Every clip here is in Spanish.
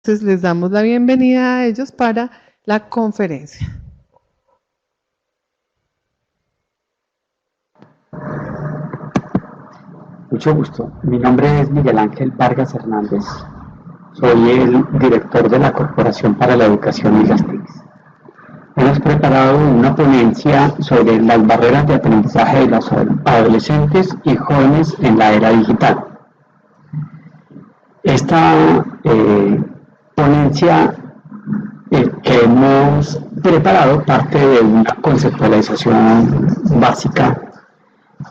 Entonces les damos la bienvenida a ellos para la conferencia. Mucho gusto. Mi nombre es Miguel Ángel Vargas Hernández. Soy el director de la Corporación para la Educación y las TICs. Hemos preparado una ponencia sobre las barreras de aprendizaje de los adolescentes y jóvenes en la era digital. Esta ponencia que hemos preparado parte de una conceptualización básica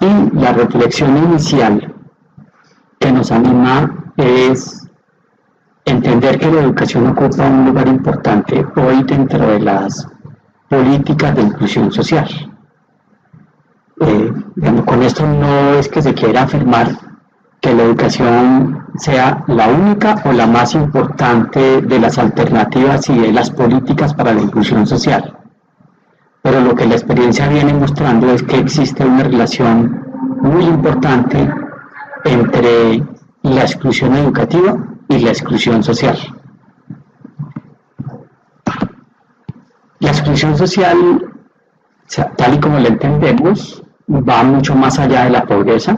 y la reflexión inicial que nos anima es entender que la educación ocupa un lugar importante hoy dentro de las políticas de inclusión social. Con esto no es que se quiera afirmar que la educación sea la única o la más importante de las alternativas y de las políticas para la inclusión social. Pero lo que la experiencia viene mostrando es que existe una relación muy importante entre la exclusión educativa y la exclusión social. La exclusión social, tal y como la entendemos, va mucho más allá de la pobreza,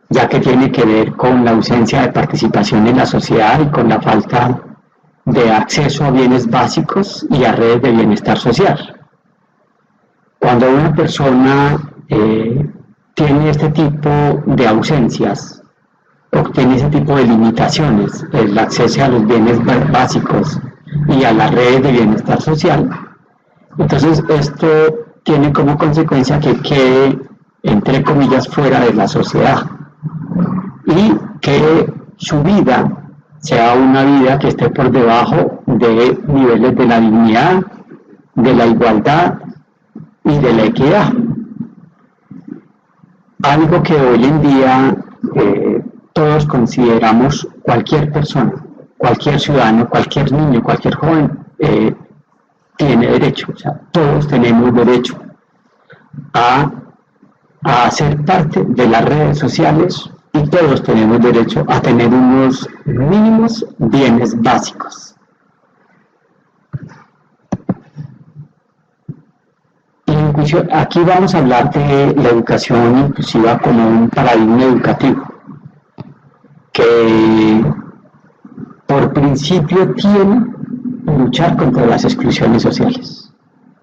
ya que tiene que ver con la ausencia de participación en la sociedad y con la falta de acceso a bienes básicos y a redes de bienestar social. Cuando una persona tiene este tipo de ausencias, obtiene ese tipo de limitaciones, el acceso a los bienes básicos y a las redes de bienestar social, entonces esto tiene como consecuencia que quede, entre comillas, fuera de la sociedad y que su vida sea una vida que esté por debajo de niveles de la dignidad, de la igualdad y de la equidad. Algo que hoy en día todos consideramos, cualquier persona, cualquier ciudadano, cualquier niño, cualquier joven tiene derecho, o sea, todos tenemos derecho a ser parte de las redes sociales y todos tenemos derecho a tener unos mínimos bienes básicos. Aquí vamos a hablar de la educación inclusiva como un paradigma educativo que por principio tiene luchar contra las exclusiones sociales.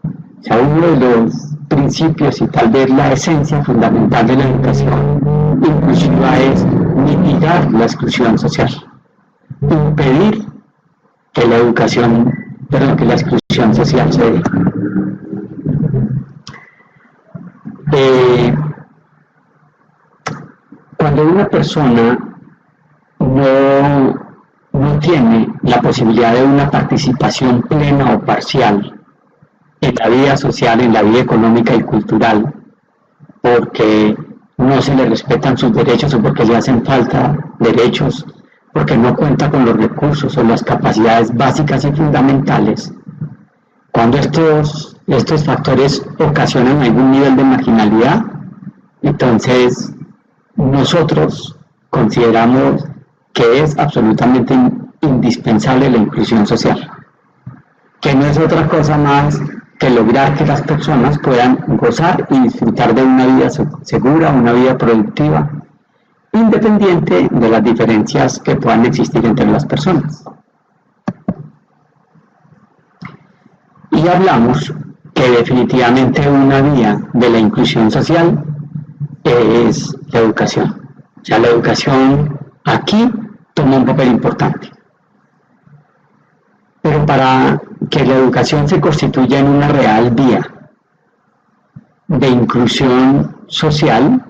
O sea, uno de los principios y tal vez la esencia fundamental de la educación inclusiva es mitigar la exclusión social, impedir que la exclusión social se dé. Cuando una persona no tiene la posibilidad de una participación plena o parcial en la vida social, en la vida económica y cultural, porque no se le respetan sus derechos o porque le hacen falta derechos, porque no cuenta con los recursos o las capacidades básicas y fundamentales, cuando estos factores ocasionan algún nivel de marginalidad, entonces nosotros consideramos que es absolutamente indispensable la inclusión social, que no es otra cosa más que lograr que las personas puedan gozar y disfrutar de una vida segura, una vida productiva, independiente de las diferencias que puedan existir entre las personas. Y hablamos que definitivamente una vía de la inclusión social es la educación. O sea, la educación aquí toma un papel importante. Pero para que la educación se constituya en una real vía de inclusión social,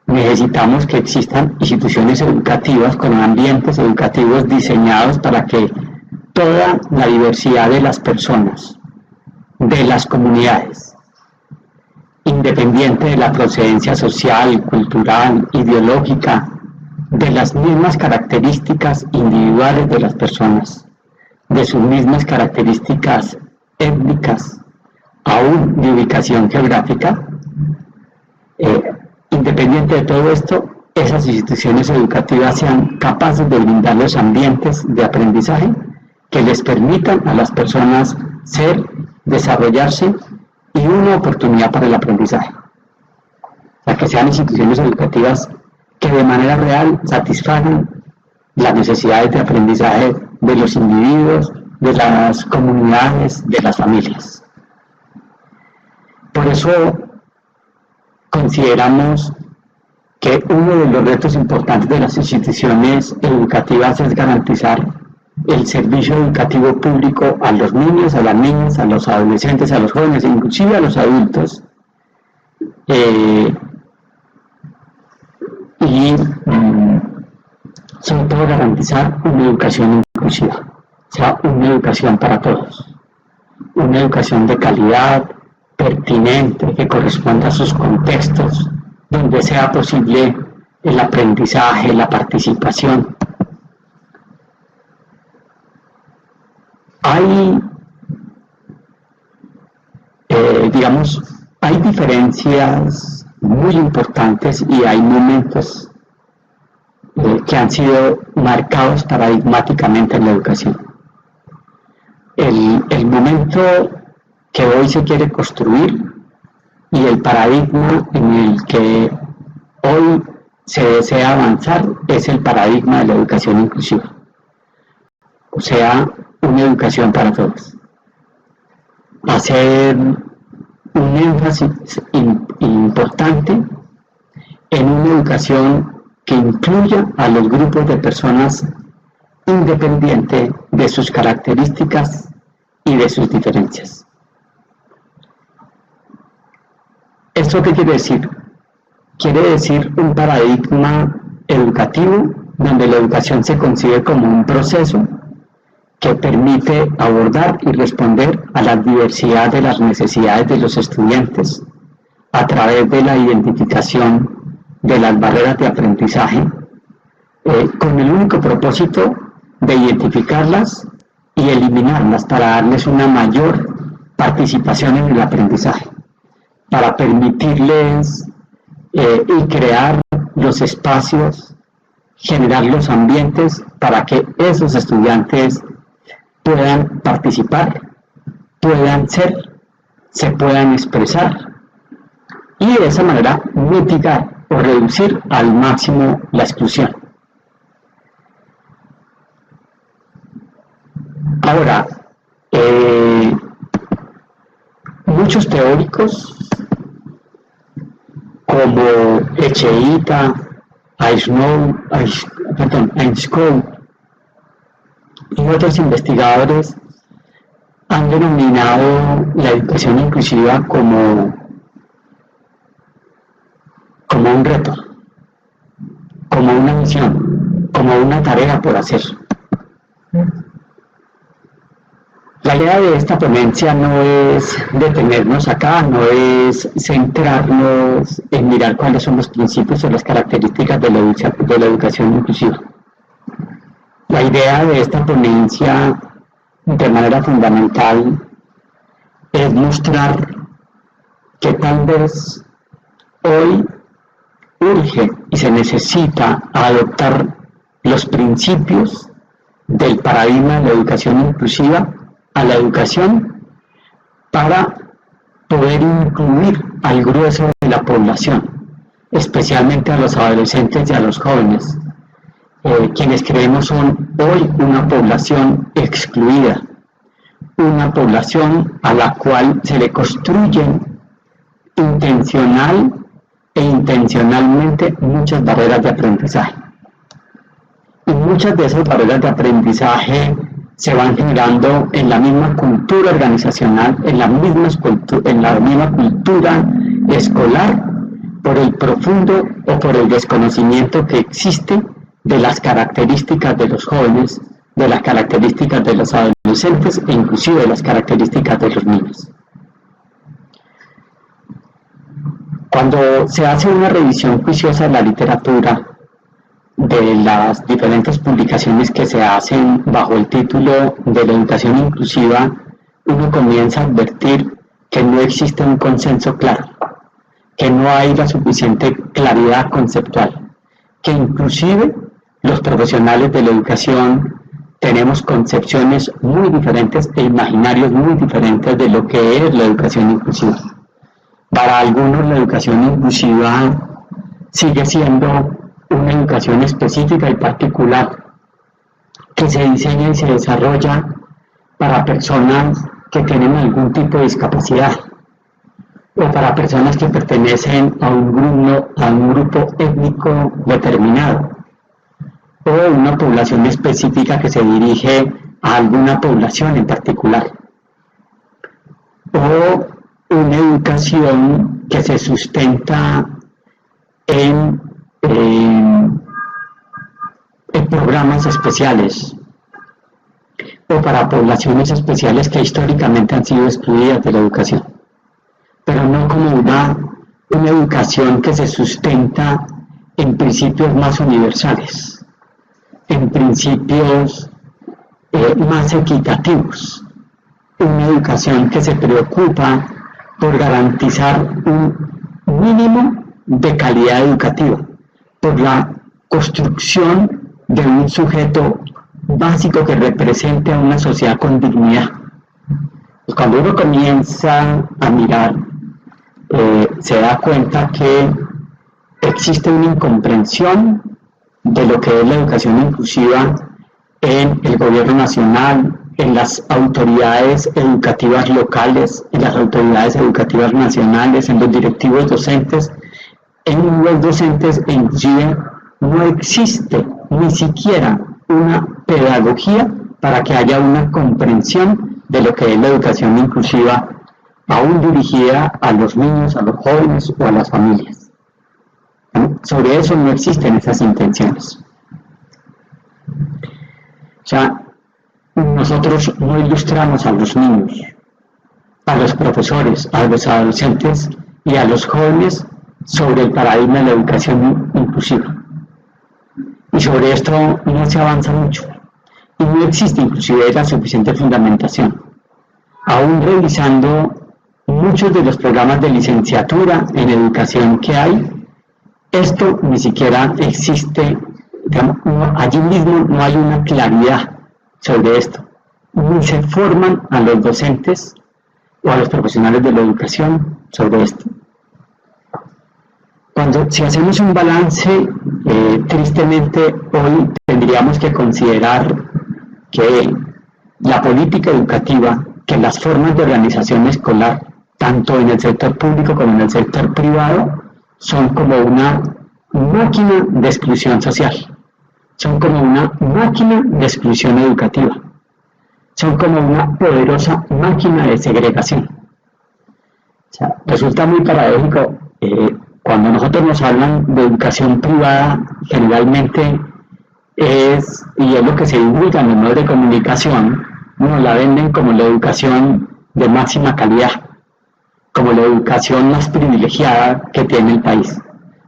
necesitamos que existan instituciones educativas con ambientes educativos diseñados para que toda la diversidad de las personas, de las comunidades, independiente de la procedencia social, cultural, ideológica, de las mismas características individuales de las personas, de sus mismas características étnicas, aún de ubicación geográfica, independiente de todo esto, esas instituciones educativas sean capaces de brindar los ambientes de aprendizaje que les permitan a las personas ser, desarrollarse y una oportunidad para el aprendizaje. O sea, que sean instituciones educativas que de manera real satisfagan las necesidades de aprendizaje de los individuos, de las comunidades, de las familias. Por eso consideramos que uno de los retos importantes de las instituciones educativas es garantizar el servicio educativo público a los niños, a las niñas, a los adolescentes, a los jóvenes, inclusive a los adultos, y sobre todo garantizar una educación inclusiva, o sea, una educación para todos, una educación de calidad, pertinente, que corresponda a sus contextos, donde sea posible el aprendizaje, la participación. Hay, hay diferencias muy importantes y hay momentos que han sido marcados paradigmáticamente en la educación. El momento que hoy se quiere construir y el paradigma en el que hoy se desea avanzar es el paradigma de la educación inclusiva, o sea, una educación para todos. Hacer un énfasis importante en una educación que incluya a los grupos de personas independiente de sus características y de sus diferencias. ¿Esto qué quiere decir? Quiere decir un paradigma educativo donde la educación se concibe como un proceso que permite abordar y responder a la diversidad de las necesidades de los estudiantes a través de la identificación de las barreras de aprendizaje, con el único propósito de identificarlas y eliminarlas para darles una mayor participación en el aprendizaje, para permitirles y crear los espacios, generar los ambientes para que esos estudiantes puedan participar, puedan ser, se puedan expresar y de esa manera mitigar o reducir al máximo la exclusión. Ahora, muchos teóricos como Echeita, Ainscow y otros investigadores han denominado la educación inclusiva como un reto, como una misión, como una tarea por hacer. La idea de esta ponencia no es detenernos acá, no es centrarnos en mirar cuáles son los principios o las características de la educación inclusiva. La idea de esta ponencia, de manera fundamental, es mostrar que tal vez hoy urge y se necesita adoptar los principios del paradigma de la educación inclusiva a la educación para poder incluir al grueso de la población, especialmente a los adolescentes y a los jóvenes, quienes creemos son hoy una población excluida, una población a la cual se le construyen intencional e intencionalmente muchas barreras de aprendizaje. Y muchas de esas barreras de aprendizaje se van generando en la misma cultura organizacional, en la misma cultura escolar, por el profundo o por el desconocimiento que existe de las características de los jóvenes, de las características de los adolescentes e inclusive de las características de los niños. Cuando se hace una revisión juiciosa de la literatura, de las diferentes publicaciones que se hacen bajo el título de la educación inclusiva, uno comienza a advertir que no existe un consenso claro, que no hay la suficiente claridad conceptual, que inclusive los profesionales de la educación tenemos concepciones muy diferentes e imaginarios muy diferentes de lo que es la educación inclusiva. Para algunos la educación inclusiva sigue siendo una educación específica y particular que se diseña y se desarrolla para personas que tienen algún tipo de discapacidad o para personas que pertenecen a un grupo étnico determinado o una población específica que se dirige a alguna población en particular, o una educación que se sustenta en programas especiales o para poblaciones especiales que históricamente han sido excluidas de la educación, pero no como una educación que se sustenta en principios más universales, en principios más equitativos, una educación que se preocupa por garantizar un mínimo de calidad educativa, por la construcción de un sujeto básico que represente a una sociedad con dignidad. Pues cuando uno comienza a mirar, se da cuenta que existe una incomprensión de lo que es la educación inclusiva en el gobierno nacional, en las autoridades educativas locales, en las autoridades educativas nacionales, en los directivos docentes, en los docentes, e inclusive no existe ni siquiera una pedagogía para que haya una comprensión de lo que es la educación inclusiva, aún dirigida a los niños, a los jóvenes o a las familias. Sobre eso no existen esas intenciones. O sea, nosotros no ilustramos a los niños, a los profesores, a los adolescentes y a los jóvenes sobre el paradigma de la educación inclusiva. Y sobre esto no se avanza mucho. Y no existe inclusive la suficiente fundamentación. Aún revisando muchos de los programas de licenciatura en educación que hay, esto ni siquiera existe, digamos, allí mismo no hay una claridad sobre esto. Ni se forman a los docentes o a los profesionales de la educación sobre esto. Si hacemos un balance, tristemente hoy tendríamos que considerar que la política educativa, que las formas de organización escolar, tanto en el sector público como en el sector privado, son como una máquina de exclusión social, son como una máquina de exclusión educativa, son como una poderosa máquina de segregación. O sea, resulta muy paradójico. Cuando nosotros nos hablan de educación privada, generalmente es lo que se divulga en los medios de comunicación, nos la venden como la educación de máxima calidad, como la educación más privilegiada que tiene el país.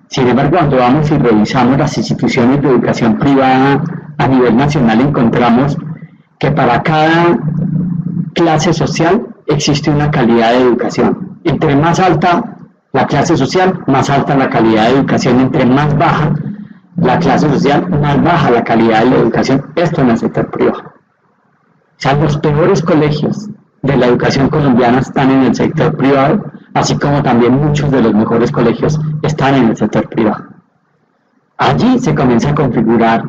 Sin embargo, cuando vamos y revisamos las instituciones de educación privada a nivel nacional, encontramos que para cada clase social existe una calidad de educación. Entre más alta la clase social, más alta la calidad de educación. Entre más baja la clase social, más baja la calidad de la educación. Esto en el sector privado. O sea, los peores colegios de la educación colombiana están en el sector privado, así como también muchos de los mejores colegios están en el sector privado. Allí se comienza a configurar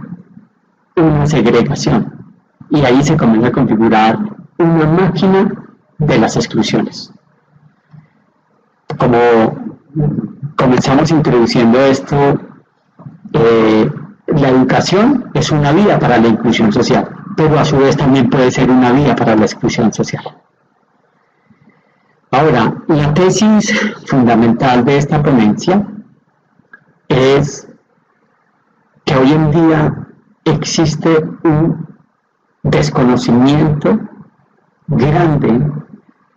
una segregación y ahí se comienza a configurar una máquina de las exclusiones. Como comenzamos introduciendo esto, la educación es una vía para la inclusión social, pero a su vez también puede ser una vía para la exclusión social. Ahora, la tesis fundamental de esta ponencia es que hoy en día existe un desconocimiento grande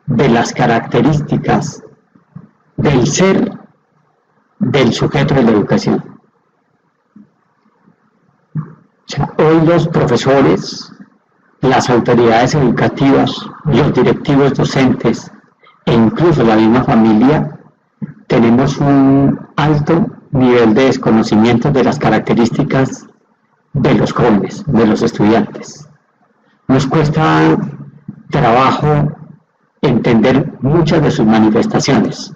de las características del ser del sujeto de la educación. O sea, hoy los profesores, las autoridades educativas, los directivos docentes e incluso la misma familia tenemos un alto nivel de desconocimiento de las características de los jóvenes, de los estudiantes. Nos cuesta trabajo entender muchas de sus manifestaciones.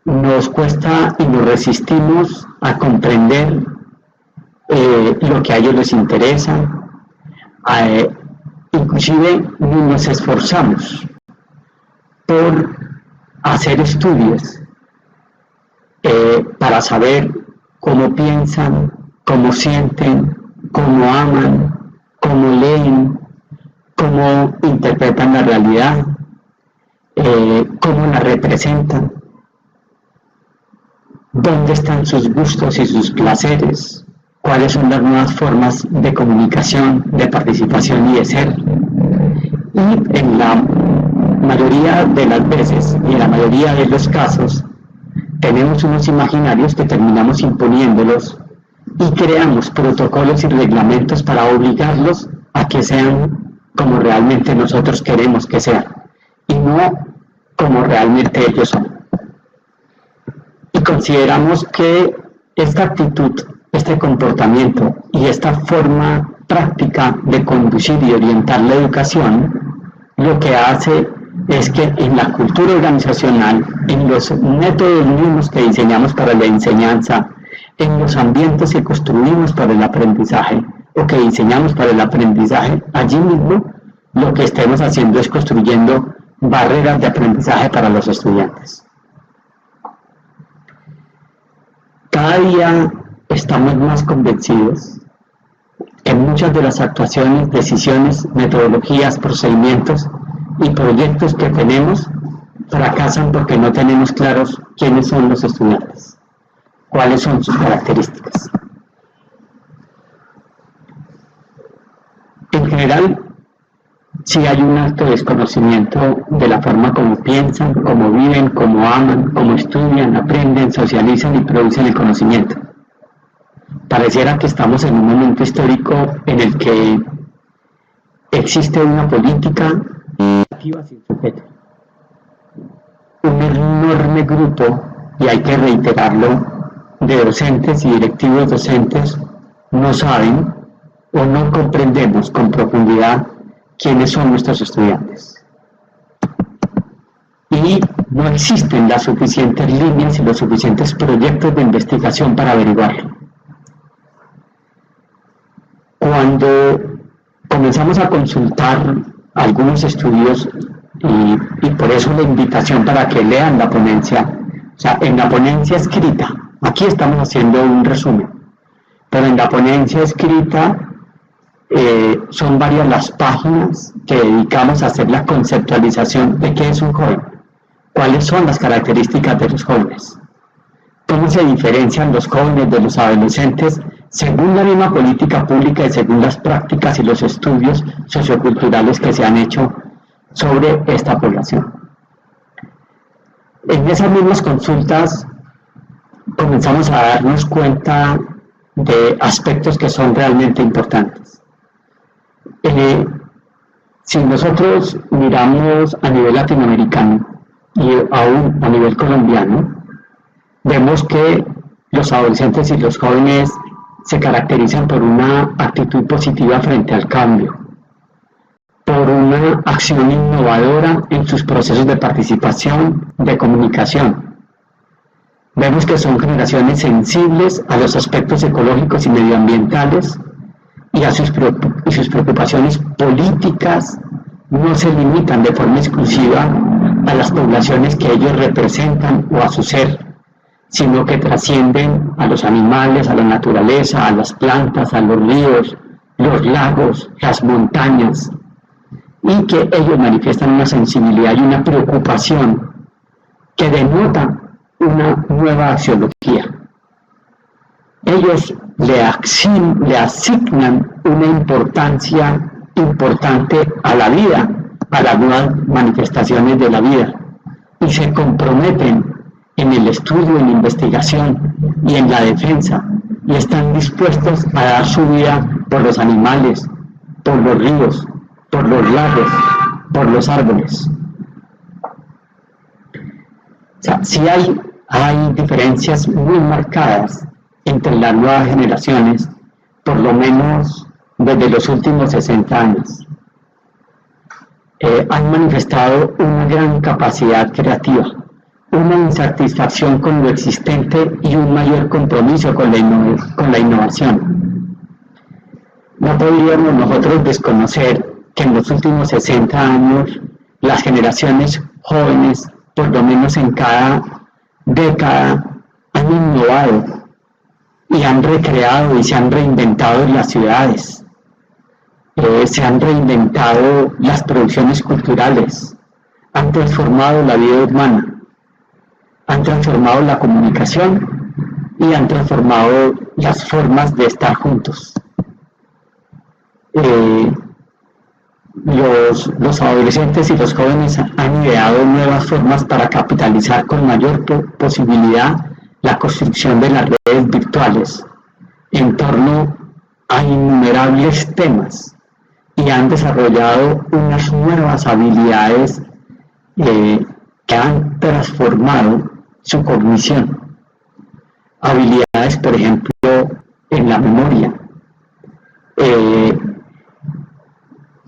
Nos cuesta y nos resistimos a comprender lo que a ellos les interesa. Inclusive nos esforzamos por hacer estudios para saber cómo piensan, cómo sienten, cómo aman, cómo leen, cómo interpretan la realidad, cómo la representan, dónde están sus gustos y sus placeres, cuáles son las nuevas formas de comunicación, de participación y de ser. Y en la mayoría de las veces y en la mayoría de los casos tenemos unos imaginarios que terminamos imponiéndolos y creamos protocolos y reglamentos para obligarlos a que sean como realmente nosotros queremos que sean y no como realmente ellos son. Y consideramos que esta actitud, este comportamiento y esta forma práctica de conducir y orientar la educación lo que hace es que en la cultura organizacional, en los métodos mismos que diseñamos para la enseñanza, en los ambientes que construimos para el aprendizaje o que diseñamos para el aprendizaje, allí mismo lo que estemos haciendo es construyendo barreras de aprendizaje para los estudiantes. Cada día estamos más convencidos que muchas de las actuaciones, decisiones, metodologías, procedimientos y proyectos que tenemos fracasan porque no tenemos claros quiénes son los estudiantes, cuáles son sus características. En general, sí hay un alto desconocimiento de la forma como piensan, cómo viven, cómo aman, cómo estudian, aprenden, socializan y producen el conocimiento. Pareciera que estamos en un momento histórico en el que existe una política activa sin sujeto. Un enorme grupo, y hay que reiterarlo, de docentes y directivos docentes no saben o no comprendemos con profundidad quiénes son nuestros estudiantes. Y no existen las suficientes líneas y los suficientes proyectos de investigación para averiguarlo. Cuando comenzamos a consultar algunos estudios, y por eso la invitación para que lean la ponencia, o sea, en la ponencia escrita, aquí estamos haciendo un resumen, pero en la ponencia escrita son varias las páginas que dedicamos a hacer la conceptualización de qué es un joven, cuáles son las características de los jóvenes, cómo se diferencian los jóvenes de los adolescentes según la misma política pública y según las prácticas y los estudios socioculturales que se han hecho sobre esta población. En esas mismas consultas comenzamos a darnos cuenta de aspectos que son realmente importantes. Si nosotros miramos a nivel latinoamericano y aún a nivel colombiano, vemos que los adolescentes y los jóvenes se caracterizan por una actitud positiva frente al cambio, por una acción innovadora en sus procesos de participación, de comunicación. Vemos que son generaciones sensibles a los aspectos ecológicos y medioambientales y a sus preocupaciones políticas no se limitan de forma exclusiva a las poblaciones que ellos representan o a su ser, sino que trascienden a los animales, a la naturaleza, a las plantas, a los ríos, los lagos, las montañas, y que ellos manifiestan una sensibilidad y una preocupación que denota una nueva axiología. Ellos le asignan una importancia importante a la vida, a las nuevas manifestaciones de la vida, y se comprometen en el estudio, en la investigación y en la defensa, y están dispuestos a dar su vida por los animales, por los ríos, por los lagos, por los árboles. O sea, si hay hay diferencias muy marcadas entre las nuevas generaciones, por lo menos desde los últimos 60 años. Han manifestado una gran capacidad creativa, una insatisfacción con lo existente y un mayor compromiso con la innovación. No podríamos nosotros desconocer que en los últimos 60 años las generaciones jóvenes, por lo menos en cada década, han innovado y han recreado y se han reinventado en las ciudades. Se han reinventado las producciones culturales, han transformado la vida humana, han transformado la comunicación y han transformado las formas de estar juntos. Los adolescentes y los jóvenes han ideado nuevas formas para capitalizar con mayor posibilidad la construcción de las redes virtuales en torno a innumerables temas y han desarrollado unas nuevas habilidades que han transformado su cognición. Habilidades, por ejemplo, en la memoria.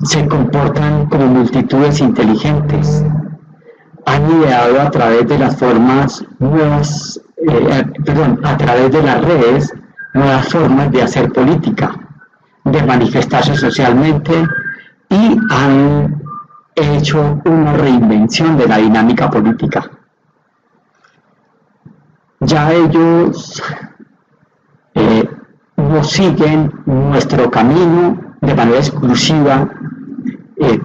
Se comportan como multitudes inteligentes. Han ideado a través de las formas nuevas, a través de las redes, nuevas formas de hacer política, de manifestarse socialmente, y han hecho una reinvención de la dinámica política. Ya ellos no siguen nuestro camino de manera exclusiva,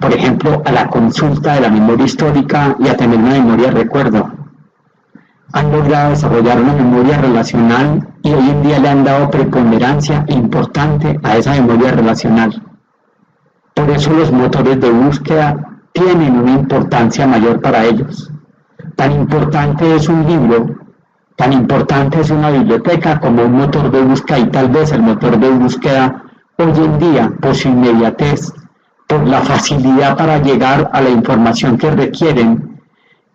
por ejemplo, a la consulta de la memoria histórica y a tener una memoria de recuerdo. Han logrado desarrollar una memoria relacional y hoy en día le han dado preponderancia importante a esa memoria relacional. Por eso los motores de búsqueda tienen una importancia mayor para ellos. Tan importante es un libro, tan importante es una biblioteca como un motor de búsqueda, y tal vez el motor de búsqueda hoy en día, por su inmediatez, por la facilidad para llegar a la información que requieren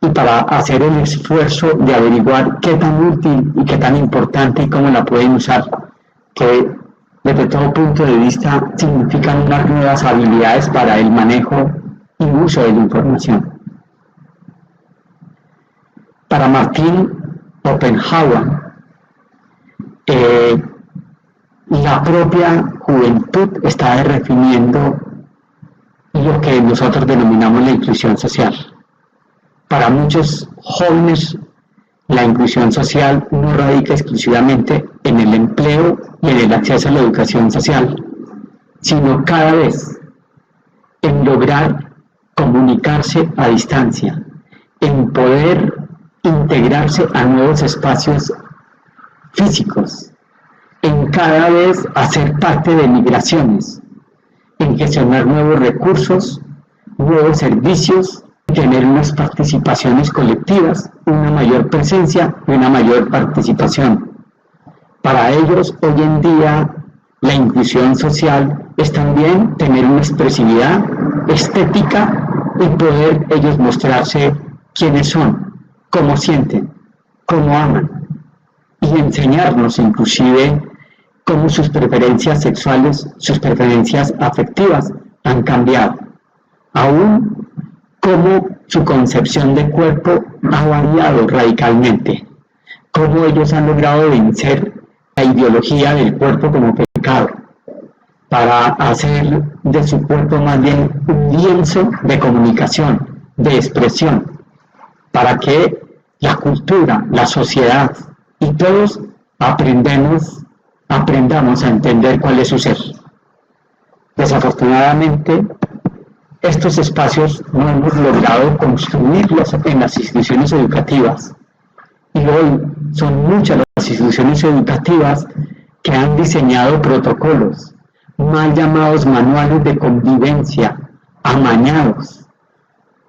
y para hacer el esfuerzo de averiguar qué tan útil y qué tan importante y cómo la pueden usar, que desde todo punto de vista significan unas nuevas habilidades para el manejo y uso de la información. Para Martin Oppenhauer, la propia juventud está definiendo lo que nosotros denominamos la inclusión social. Para muchos jóvenes, la inclusión social no radica exclusivamente en el empleo y en el acceso a la educación social, sino cada vez en lograr comunicarse a distancia, en poder integrarse a nuevos espacios físicos, en cada vez hacer parte de migraciones, en gestionar nuevos recursos, nuevos servicios, tener unas participaciones colectivas, una mayor presencia y una mayor participación. Para ellos, hoy en día, la inclusión social es también tener una expresividad estética y poder ellos mostrarse quiénes son, cómo sienten, cómo aman, y enseñarnos inclusive cómo sus preferencias sexuales, sus preferencias afectivas han cambiado, aún cómo su concepción de cuerpo ha variado radicalmente, cómo ellos han logrado vencer la ideología del cuerpo como pecado, para hacer de su cuerpo más bien un lienzo de comunicación, de expresión, para que la cultura, la sociedad y todos aprendamos a entender cuál es su ser. Desafortunadamente, estos espacios no hemos logrado construirlos en las instituciones educativas, y hoy son muchas las instituciones educativas que han diseñado protocolos, mal llamados manuales de convivencia, amañados,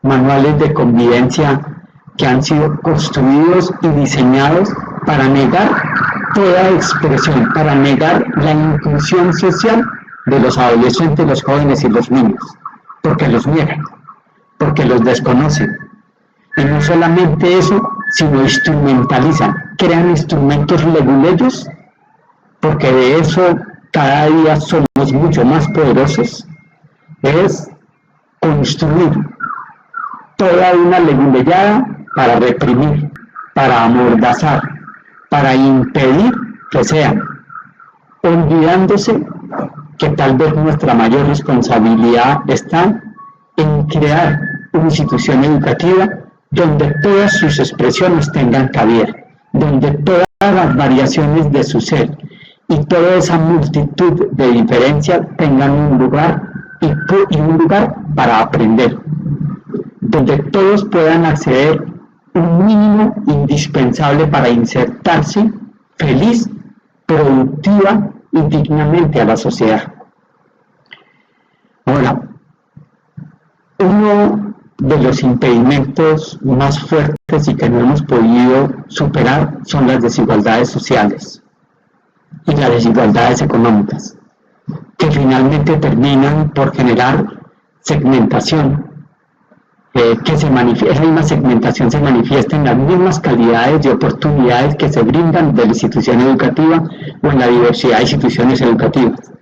manuales de convivencia que han sido construidos y diseñados para negar toda expresión, para negar la inclusión social de los adolescentes, los jóvenes y los niños, porque los niegan, porque los desconocen. Y no solamente eso, sino instrumentalizan, crean instrumentos leguleyos, porque de eso cada día somos mucho más poderosos, es construir toda una leguleyada para reprimir, para amordazar, para impedir que sean, olvidándose que tal vez nuestra mayor responsabilidad está en crear una institución educativa donde todas sus expresiones tengan cabida, donde todas las variaciones de su ser y toda esa multitud de diferencias tengan un lugar y un lugar para aprender, donde todos puedan acceder un mínimo indispensable para insertarse feliz, productiva y dignamente a la sociedad. Ahora, uno de los impedimentos más fuertes y que no hemos podido superar son las desigualdades sociales y las desigualdades económicas, que finalmente terminan por generar segmentación, esa misma segmentación se manifiesta en las mismas calidades de oportunidades que se brindan de la institución educativa o en la diversidad de instituciones educativas,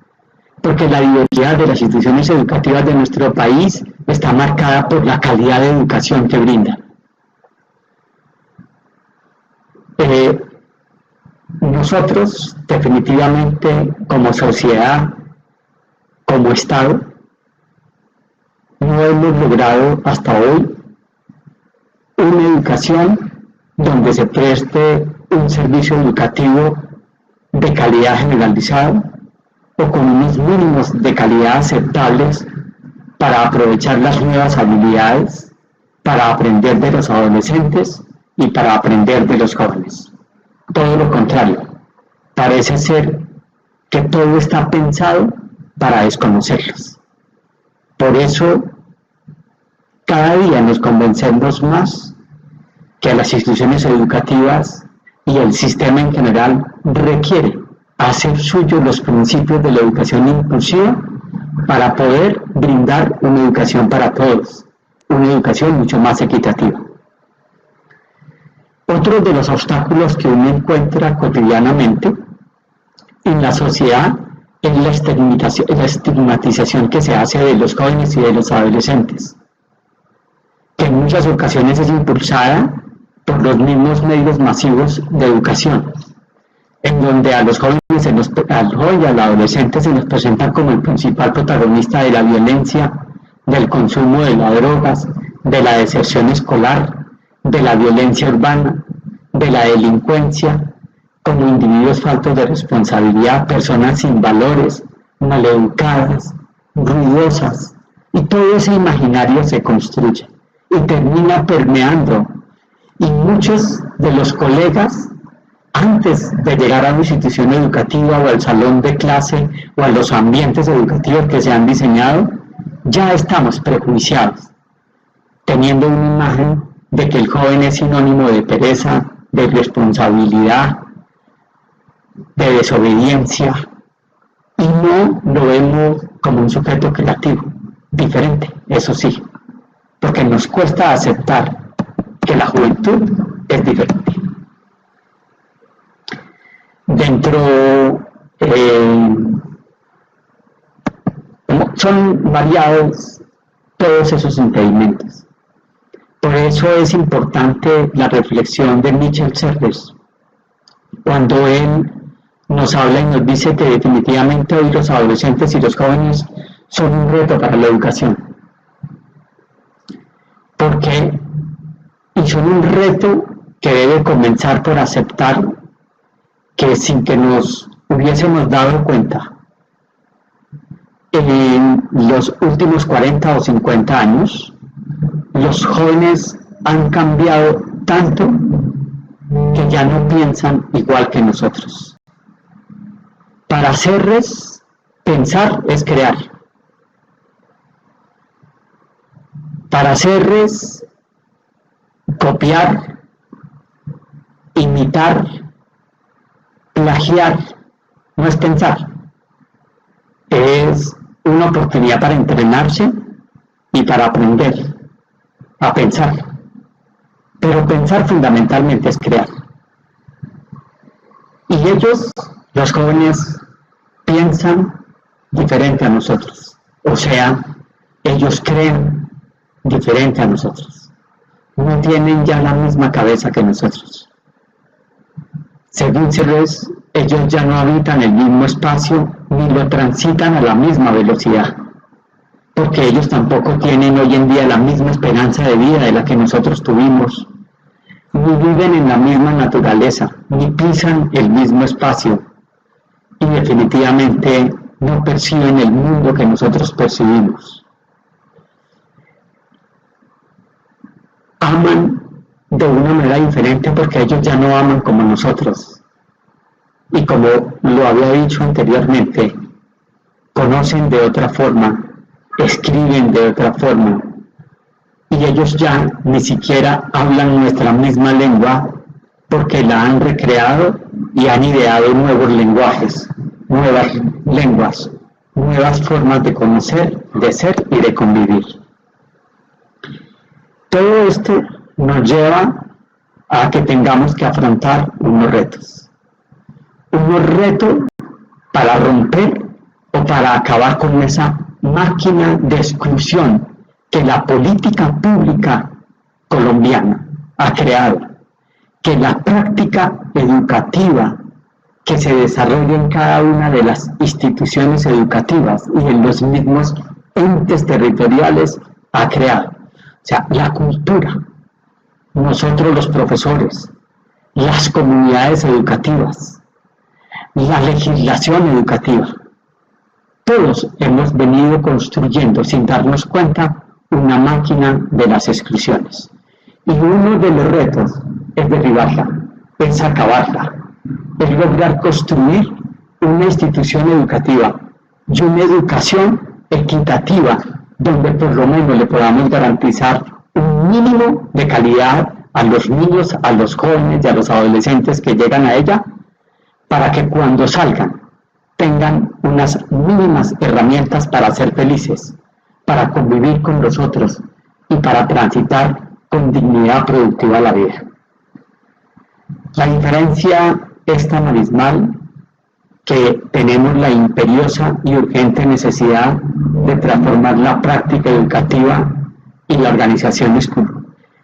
porque la diversidad de las instituciones educativas de nuestro país está marcada por la calidad de educación que brindan. Nosotros definitivamente como sociedad, como Estado, no hemos logrado hasta hoy una educación donde se preste un servicio educativo de calidad generalizado o con unos mínimos de calidad aceptables para aprovechar las nuevas habilidades, para aprender de los adolescentes y para aprender de los jóvenes. Todo lo contrario, parece ser que todo está pensado para desconocerlos. Por eso, cada día nos convencemos más que las instituciones educativas y el sistema en general requiere hacer suyos los principios de la educación inclusiva para poder brindar una educación para todos, una educación mucho más equitativa. Otro de los obstáculos que uno encuentra cotidianamente en la sociedad es la estigmatización que se hace de los jóvenes y de los adolescentes, que en muchas ocasiones es impulsada por los mismos medios masivos de educación, en donde a los jóvenes y al adolescente se nos presenta como el principal protagonista de la violencia, del consumo de las drogas, de la deserción escolar, de la violencia urbana, de la delincuencia, como individuos faltos de responsabilidad, personas sin valores, maleducadas, ruidosas, y todo ese imaginario se construye y termina permeando, y muchos de los colegas, antes de llegar a una institución educativa o al salón de clase o a los ambientes educativos que se han diseñado, ya estamos prejuiciados, teniendo una imagen de que el joven es sinónimo de pereza, de irresponsabilidad, de desobediencia, y no lo vemos como un sujeto creativo, diferente, eso sí, porque nos cuesta aceptar que la juventud es diferente. Son variados todos esos impedimentos. Por eso es importante la reflexión de Michel Serres, cuando él nos habla y nos dice que definitivamente hoy los adolescentes y los jóvenes son un reto para la educación. Y son un reto que debe comenzar por aceptar que sin que nos hubiésemos dado cuenta, en los últimos 40 o 50 años, los jóvenes han cambiado tanto que ya no piensan igual que nosotros. Para Serres, pensar es crear. Para Serres, copiar, imitar, plagiar, no es pensar. Es una oportunidad para entrenarse y para aprender a pensar. Pero pensar fundamentalmente es crear. Y ellos, los jóvenes, piensan diferente a nosotros. O sea, ellos creen diferente a nosotros. No tienen ya la misma cabeza que nosotros. Según Serres, ellos ya no habitan el mismo espacio ni lo transitan a la misma velocidad, porque ellos tampoco tienen hoy en día la misma esperanza de vida de la que nosotros tuvimos, ni viven en la misma naturaleza, ni pisan el mismo espacio, y definitivamente no perciben el mundo que nosotros percibimos. Aman de una manera diferente porque ellos ya no aman como nosotros. Y como lo había dicho anteriormente, conocen de otra forma, escriben de otra forma, y ellos ya ni siquiera hablan nuestra misma lengua porque la han recreado y han ideado nuevos lenguajes, nuevas lenguas, nuevas formas de conocer, de ser y de convivir. Todo esto nos lleva a que tengamos que afrontar unos retos para romper o para acabar con esa máquina de exclusión que la política pública colombiana ha creado, que la práctica educativa que se desarrolla en cada una de las instituciones educativas y en los mismos entes territoriales ha creado. O sea, la cultura, nosotros los profesores, las comunidades educativas, la legislación educativa, todos hemos venido construyendo sin darnos cuenta una máquina de las exclusiones. Y uno de los retos es derribarla, es acabarla, es lograr construir una institución educativa y una educación equitativa donde por lo menos le podamos garantizar un mínimo de calidad a los niños, a los jóvenes y a los adolescentes que llegan a ella, para que cuando salgan tengan unas mínimas herramientas para ser felices, para convivir con los otros y para transitar con dignidad productiva la vida. La diferencia es tan abismal que tenemos la imperiosa y urgente necesidad de transformar la práctica educativa y la organización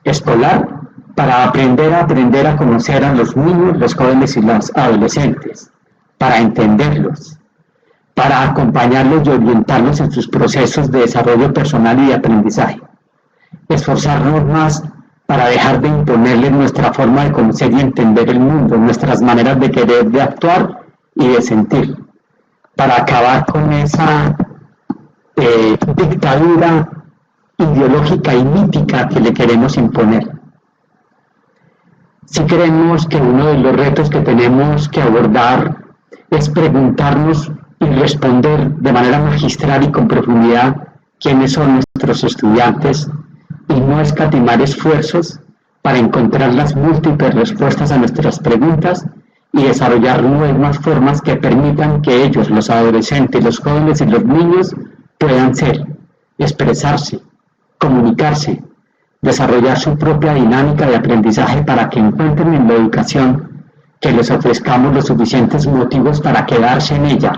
escolar para aprender a conocer a los niños, los jóvenes y los adolescentes, para entenderlos, para acompañarlos y orientarlos en sus procesos de desarrollo personal y de aprendizaje. Esforzarnos más para dejar de imponerles nuestra forma de conocer y entender el mundo, nuestras maneras de querer, de actuar y de sentir, para acabar con esa dictadura ideológica y mítica que le queremos imponer. Si creemos que uno de los retos que tenemos que abordar es preguntarnos y responder de manera magistral y con profundidad quiénes son nuestros estudiantes y no escatimar esfuerzos para encontrar las múltiples respuestas a nuestras preguntas y desarrollar nuevas formas que permitan que ellos, los adolescentes, los jóvenes y los niños puedan ser, expresarse, comunicarse, desarrollar su propia dinámica de aprendizaje para que encuentren en la educación que les ofrezcamos los suficientes motivos para quedarse en ella,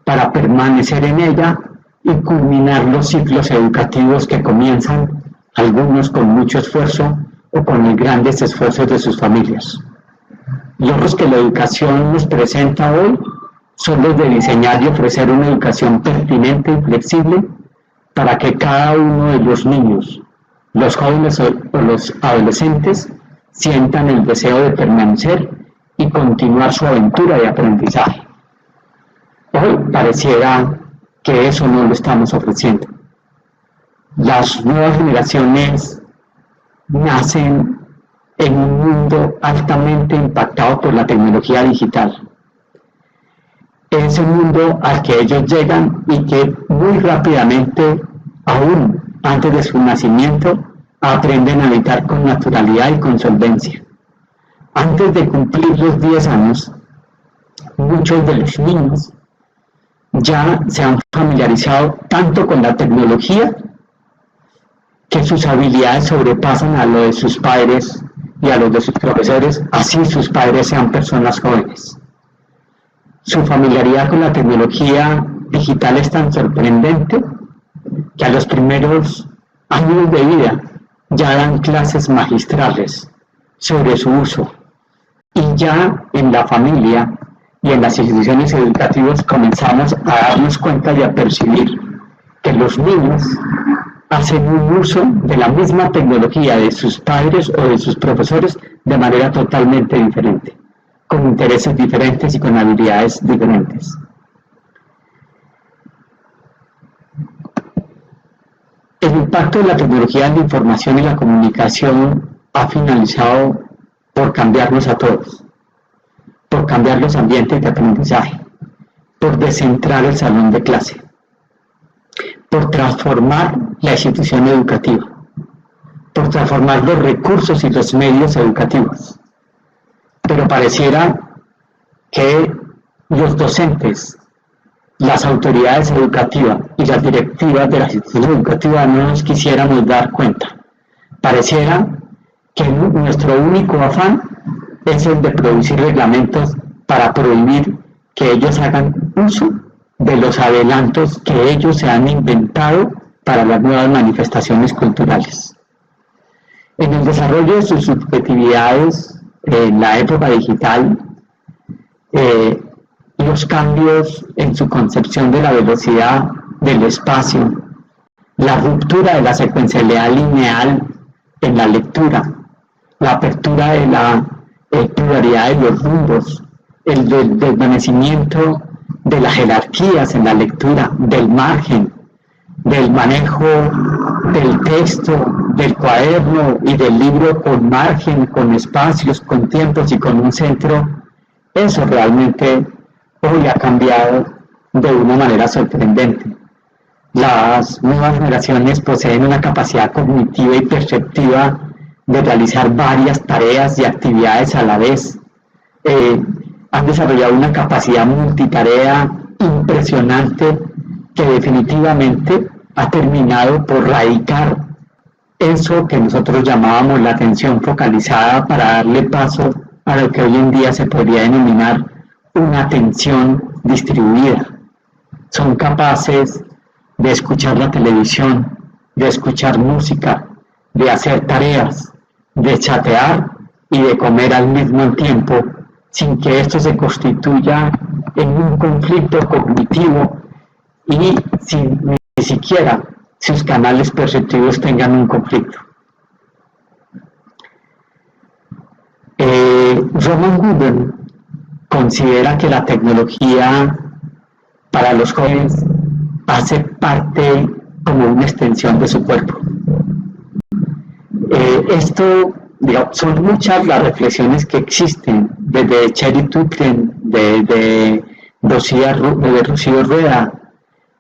para permanecer en ella y culminar los ciclos educativos que comienzan, algunos con mucho esfuerzo o con los grandes esfuerzos de sus familias. Los que la educación nos presenta hoy son los de diseñar y ofrecer una educación pertinente y flexible para que cada uno de los niños, los jóvenes o los adolescentes sientan el deseo de permanecer y continuar su aventura de aprendizaje. Hoy pareciera que eso no lo estamos ofreciendo. Las nuevas generaciones nacen en un mundo altamente impactado por la tecnología digital. Es un mundo al que ellos llegan y que muy rápidamente, aún antes de su nacimiento, aprenden a habitar con naturalidad y con solvencia. Antes de cumplir los 10 años, muchos de los niños ya se han familiarizado tanto con la tecnología que sus habilidades sobrepasan a lo de sus padres y a los de sus profesores, así sus padres sean personas jóvenes. Su familiaridad con la tecnología digital es tan sorprendente que a los primeros años de vida ya dan clases magistrales sobre su uso, y ya en la familia y en las instituciones educativas comenzamos a darnos cuenta y a percibir que los niños hacen un uso de la misma tecnología de sus padres o de sus profesores de manera totalmente diferente, con intereses diferentes y con habilidades diferentes. El impacto de la tecnología en la información y la comunicación ha finalizado por cambiarnos a todos, por cambiar los ambientes de aprendizaje, por descentrar el salón de clase, por transformar la institución educativa, por transformar los recursos y los medios educativos. Pero pareciera que los docentes, las autoridades educativas y las directivas de las instituciones educativas no nos quisiéramos dar cuenta. Pareciera que nuestro único afán es el de producir reglamentos para prohibir que ellos hagan uso de los adelantos que ellos se han inventado para las nuevas manifestaciones culturales. En el desarrollo de sus subjetividades en la época digital, los cambios en su concepción de la velocidad, del espacio, la ruptura de la secuencialidad lineal en la lectura, la apertura de la pluralidad de los rumbos, el desvanecimiento de las jerarquías en la lectura, del margen, del manejo del texto, del cuaderno y del libro con margen, con espacios, con tiempos y con un centro. Eso realmente hoy ha cambiado de una manera sorprendente. Las nuevas generaciones poseen una capacidad cognitiva y perceptiva de realizar varias tareas y actividades a la vez. Han desarrollado una capacidad multitarea impresionante que definitivamente ha terminado por radicar eso que nosotros llamábamos la atención focalizada para darle paso a lo que hoy en día se podría denominar una atención distribuida. Son capaces de escuchar la televisión, de escuchar música, de hacer tareas, de chatear y de comer al mismo tiempo, sin que esto se constituya en un conflicto cognitivo y sin ni siquiera sus canales perceptivos tengan un conflicto. Roman Gooden considera que la tecnología para los jóvenes hace parte como una extensión de su cuerpo. Son muchas las reflexiones que existen, desde Cherry Tupten, de Rocío Rueda,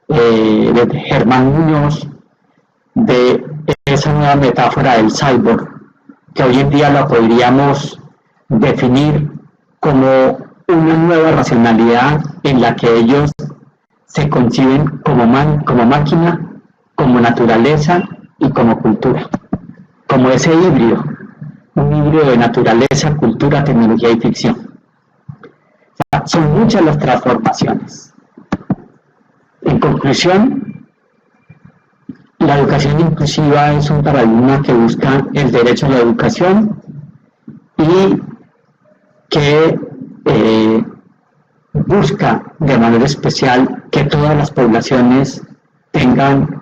de Germán Muñoz, de esa nueva metáfora del cyborg, que hoy en día la podríamos definir como una nueva racionalidad en la que ellos se conciben como máquina, como naturaleza y como cultura, como ese híbrido, un híbrido de naturaleza, cultura, tecnología y ficción. O sea, son muchas las transformaciones. En conclusión, la educación inclusiva es un paradigma que busca el derecho a la educación y que busca de manera especial que todas las poblaciones tengan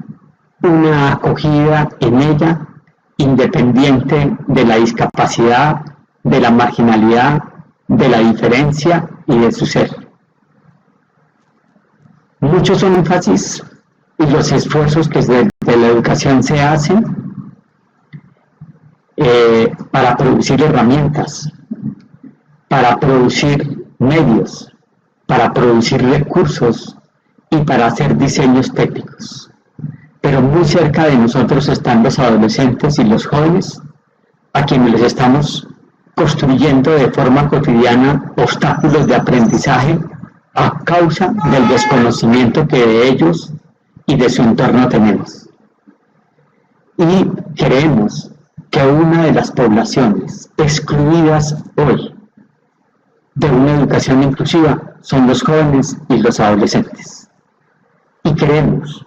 una acogida en ella, independiente de la discapacidad, de la marginalidad, de la diferencia y de su ser. Muchos son énfasis y los esfuerzos que desde la educación se hacen para producir herramientas, para producir medios, para producir recursos y para hacer diseños técnicos. Pero muy cerca de nosotros están los adolescentes y los jóvenes, a quienes les estamos construyendo de forma cotidiana obstáculos de aprendizaje a causa del desconocimiento que de ellos y de su entorno tenemos. Y creemos que una de las poblaciones excluidas hoy de una educación inclusiva son los jóvenes y los adolescentes. Y creemos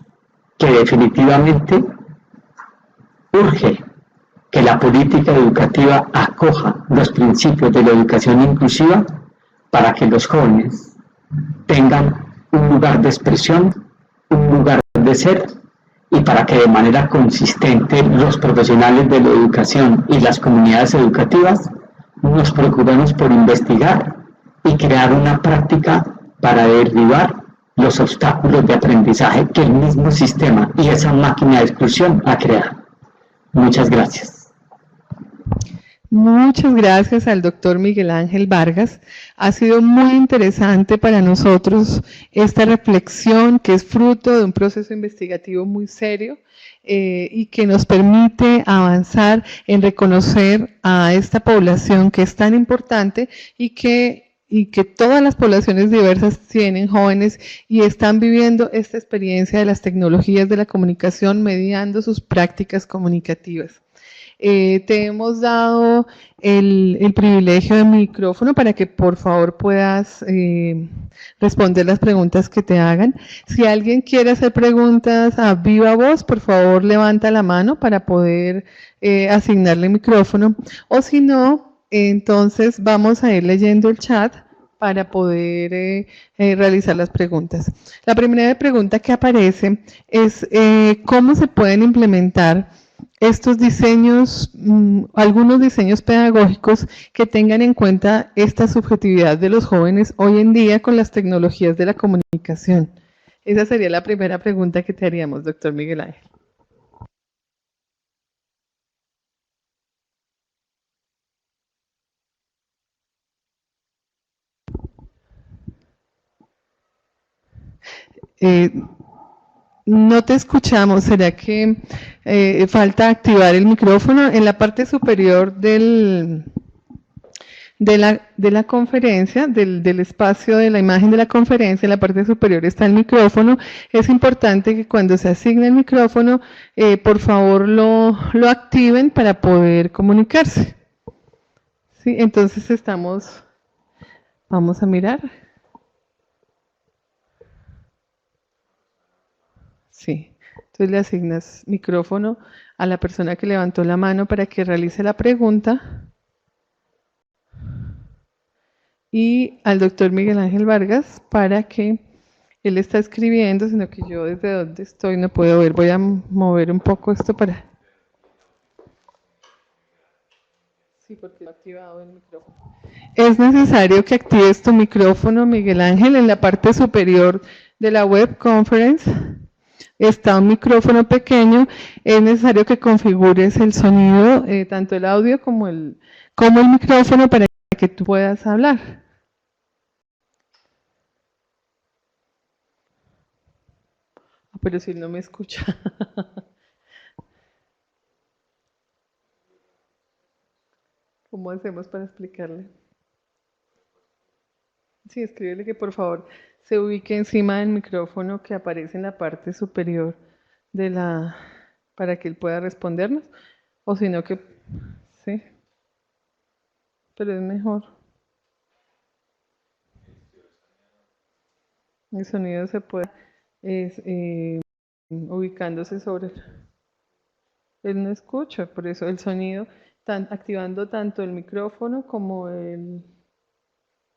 que definitivamente urge que la política educativa acoja los principios de la educación inclusiva para que los jóvenes tengan un lugar de expresión, un lugar de ser, y para que de manera consistente los profesionales de la educación y las comunidades educativas nos preocupemos por investigar y crear una práctica para derribar los obstáculos de aprendizaje que el mismo sistema y esa máquina de exclusión ha creado. Muchas gracias. Muchas gracias al doctor Miguel Ángel Vargas. Ha sido muy interesante para nosotros esta reflexión que es fruto de un proceso investigativo muy serio y que nos permite avanzar en reconocer a esta población que es tan importante y que todas las poblaciones diversas tienen jóvenes y están viviendo esta experiencia de las tecnologías de la comunicación mediando sus prácticas comunicativas. Te hemos dado el privilegio de micrófono para que por favor puedas responder las preguntas que te hagan. Si alguien quiere hacer preguntas a viva voz, por favor levanta la mano para poder asignarle micrófono. O si no, entonces vamos a ir leyendo el chat para poder realizar las preguntas. La primera pregunta que aparece es ¿cómo se pueden implementar estos diseños, algunos diseños pedagógicos que tengan en cuenta esta subjetividad de los jóvenes hoy en día con las tecnologías de la comunicación? Esa sería la primera pregunta que te haríamos, doctor Miguel Ángel. No te escuchamos, ¿será que falta activar el micrófono? En la parte superior de la conferencia, del espacio de la imagen de la conferencia, en la parte superior está el micrófono. Es importante que cuando se asigne el micrófono, por favor lo activen para poder comunicarse. ¿Sí? Entonces vamos a mirar. Sí, entonces le asignas micrófono a la persona que levantó la mano para que realice la pregunta y al doctor Miguel Ángel Vargas para que él está escribiendo, sino que yo desde donde estoy no puedo ver. Voy a mover un poco esto para... Sí, porque no he activado el micrófono. Es necesario que actives tu micrófono, Miguel Ángel, en la parte superior de la web conference. Está un micrófono pequeño, es necesario que configures el sonido, tanto el audio como el micrófono para que tú puedas hablar. Pero si él no me escucha. ¿Cómo hacemos para explicarle? Sí, escríbele que por favor se ubique encima del micrófono que aparece en la parte superior de para que él pueda respondernos. O si no que, sí, pero es mejor. El sonido se puede, ubicándose sobre, él no escucha, por eso el sonido, activando tanto el micrófono como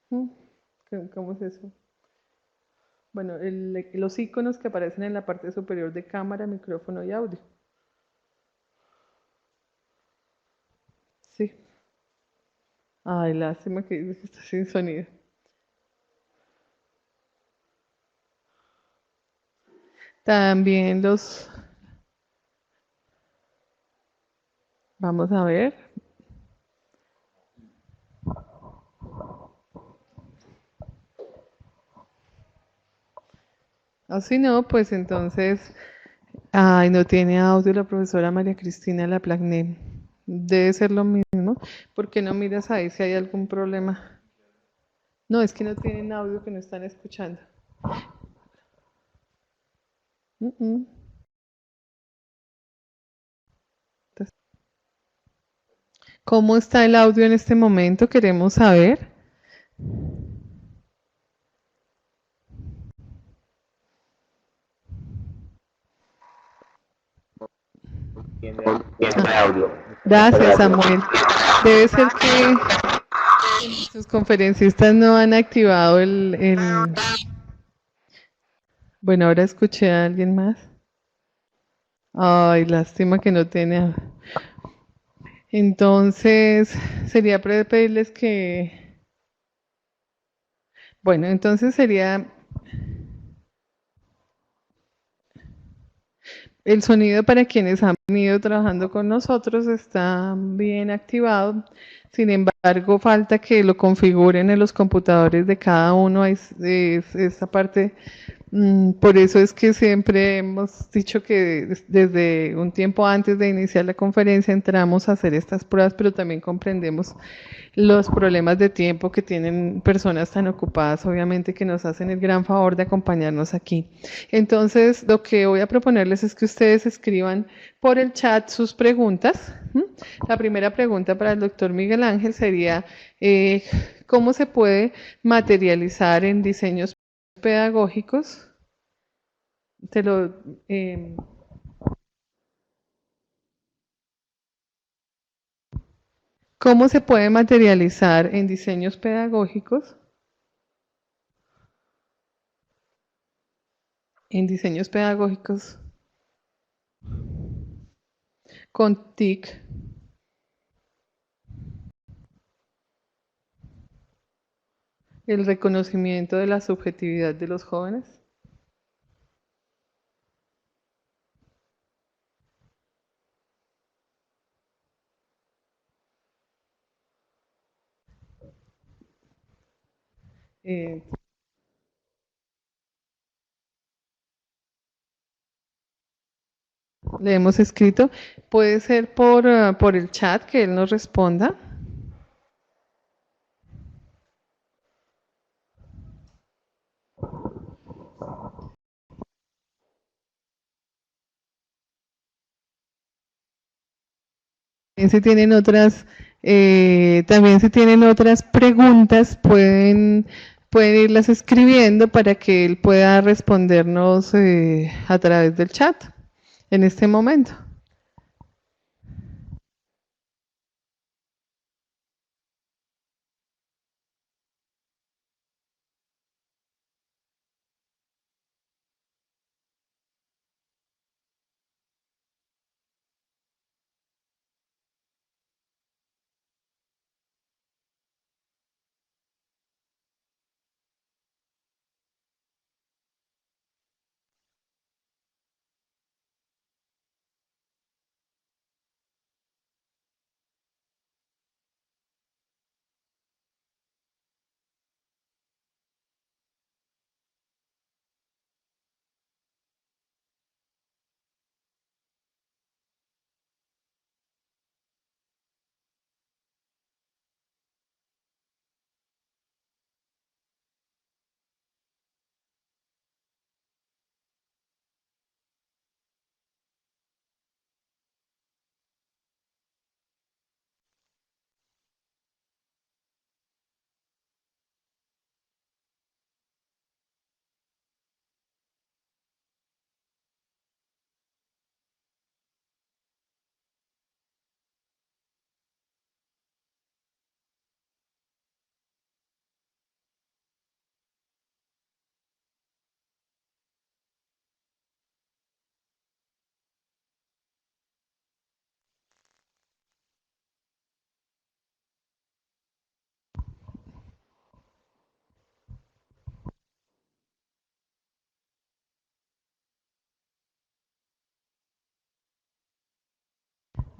¿cómo es eso? Bueno, los iconos que aparecen en la parte superior de cámara, micrófono y audio. Sí. Ay, lástima que está sin sonido. También vamos a ver. O si no, pues entonces, ay, no tiene audio la profesora María Cristina Laplagne. Debe ser lo mismo. ¿Por qué no miras ahí si hay algún problema? No, es que no tienen audio, que no están escuchando. ¿Cómo está el audio en este momento? Queremos saber. Gracias, Samuel. Debe ser que sus conferencistas no han activado el... Bueno, ahora escuché a alguien más. Ay, lástima que no tiene... Entonces, sería pedirles que... Bueno, entonces sería... El sonido para quienes han venido trabajando con nosotros está bien activado. Sin embargo, falta que lo configuren en los computadores de cada uno. Esa parte. Por eso es que siempre hemos dicho que desde un tiempo antes de iniciar la conferencia entramos a hacer estas pruebas, pero también comprendemos los problemas de tiempo que tienen personas tan ocupadas, obviamente, que nos hacen el gran favor de acompañarnos aquí. Entonces, lo que voy a proponerles es que ustedes escriban por el chat sus preguntas. La primera pregunta para el doctor Miguel Ángel sería, ¿cómo se puede materializar en diseños pedagógicos? ¿Cómo se puede materializar en diseños pedagógicos? En diseños pedagógicos con TIC el reconocimiento de la subjetividad de los jóvenes. Le hemos escrito, puede ser por el chat que él nos responda. También si tienen otras preguntas, pueden irlas escribiendo para que él pueda respondernos a través del chat en este momento.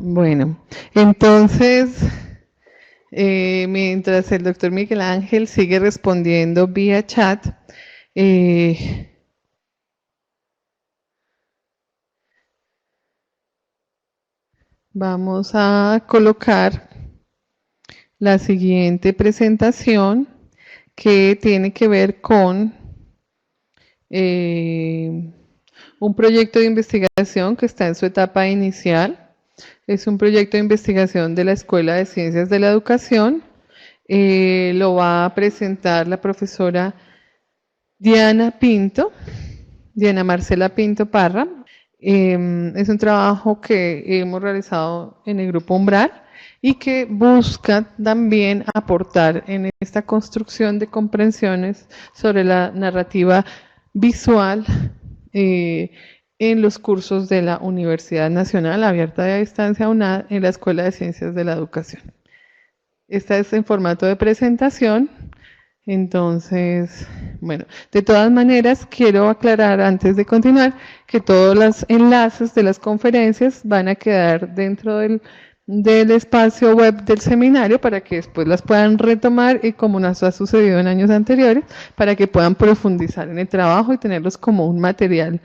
Bueno, entonces, mientras el doctor Miguel Ángel sigue respondiendo vía chat, vamos a colocar la siguiente presentación que tiene que ver con un proyecto de investigación que está en su etapa inicial. Es un proyecto de investigación de la Escuela de Ciencias de la Educación. Lo va a presentar la profesora Diana Marcela Pinto Parra. Es un trabajo que hemos realizado en el Grupo Umbral y que busca también aportar en esta construcción de comprensiones sobre la narrativa visual en los cursos de la Universidad Nacional Abierta de Distancia UNAD en la Escuela de Ciencias de la Educación. Esta es en formato de presentación. Entonces, bueno, de todas maneras quiero aclarar antes de continuar que todos los enlaces de las conferencias van a quedar dentro del espacio web del seminario para que después las puedan retomar y como nos ha sucedido en años anteriores, para que puedan profundizar en el trabajo y tenerlos como un material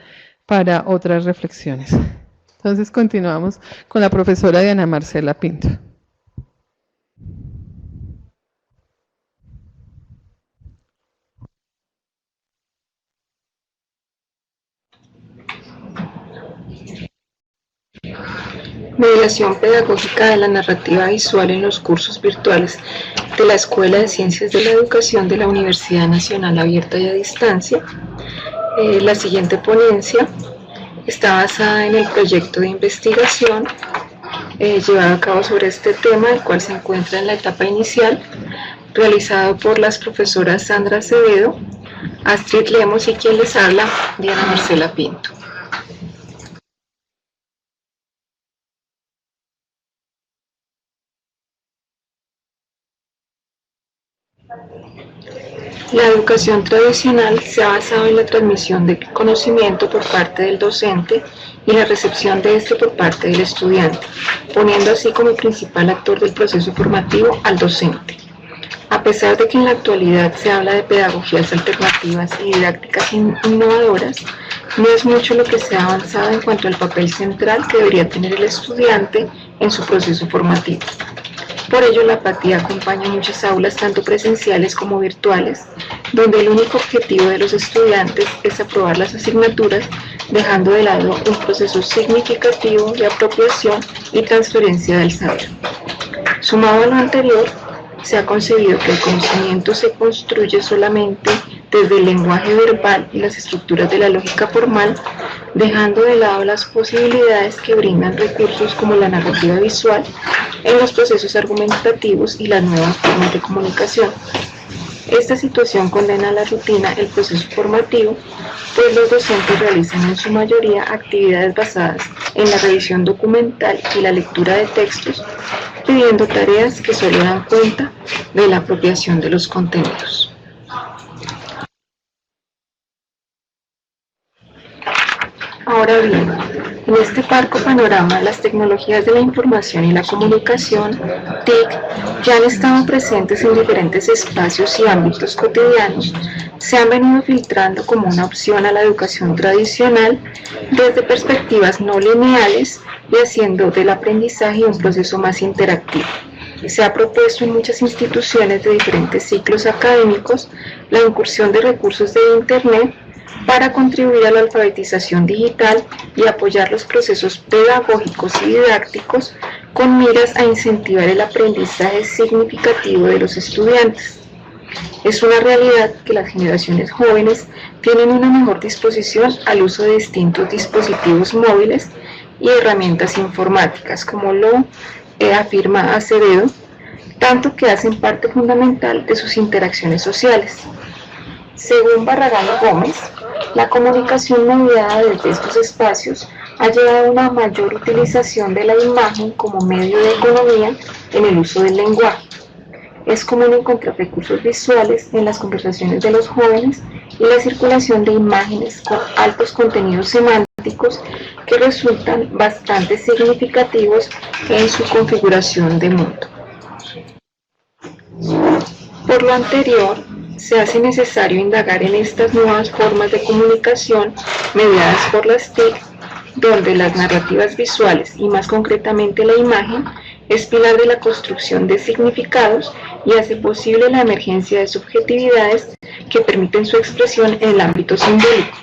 para otras reflexiones. Entonces continuamos con la profesora Diana Marcela Pinto. Mediación pedagógica de la narrativa visual en los cursos virtuales de la Escuela de Ciencias de la Educación de la Universidad Nacional Abierta y a Distancia. La siguiente ponencia está basada en el proyecto de investigación llevado a cabo sobre este tema, el cual se encuentra en la etapa inicial, realizado por las profesoras Sandra Acevedo, Astrid Lemos y quien les habla, Diana Marcela Pinto. La educación tradicional se ha basado en la transmisión de conocimiento por parte del docente y la recepción de este por parte del estudiante, poniendo así como principal actor del proceso formativo al docente. A pesar de que en la actualidad se habla de pedagogías alternativas y didácticas innovadoras, no es mucho lo que se ha avanzado en cuanto al papel central que debería tener el estudiante en su proceso formativo. Por ello, la apatía acompaña muchas aulas, tanto presenciales como virtuales, donde el único objetivo de los estudiantes es aprobar las asignaturas, dejando de lado un proceso significativo de apropiación y transferencia del saber. Sumado a lo anterior, se ha concebido que el conocimiento se construye solamente desde el lenguaje verbal y las estructuras de la lógica formal, dejando de lado las posibilidades que brindan recursos como la narrativa visual en los procesos argumentativos y las nuevas formas de comunicación. Esta situación condena a la rutina el proceso formativo, pues los docentes realizan en su mayoría actividades basadas en la revisión documental y la lectura de textos, pidiendo tareas que solo dan cuenta de la apropiación de los contenidos. Ahora bien, en este parco panorama, las tecnologías de la información y la comunicación, TIC, ya han estado presentes en diferentes espacios y ámbitos cotidianos, se han venido filtrando como una opción a la educación tradicional desde perspectivas no lineales y haciendo del aprendizaje un proceso más interactivo. Se ha propuesto en muchas instituciones de diferentes ciclos académicos la incursión de recursos de Internet para contribuir a la alfabetización digital y apoyar los procesos pedagógicos y didácticos con miras a incentivar el aprendizaje significativo de los estudiantes. Es una realidad que las generaciones jóvenes tienen una mejor disposición al uso de distintos dispositivos móviles y herramientas informáticas, como lo afirma Acevedo, tanto que hacen parte fundamental de sus interacciones sociales. Según Barragán Gómez, la comunicación mediada desde estos espacios ha llevado a una mayor utilización de la imagen como medio de economía en el uso del lenguaje. Es común encontrar recursos visuales en las conversaciones de los jóvenes y la circulación de imágenes con altos contenidos semánticos que resultan bastante significativos en su configuración de mundo. Por lo anterior, se hace necesario indagar en estas nuevas formas de comunicación mediadas por las TIC, donde las narrativas visuales y más concretamente la imagen es pilar de la construcción de significados y hace posible la emergencia de subjetividades que permiten su expresión en el ámbito simbólico.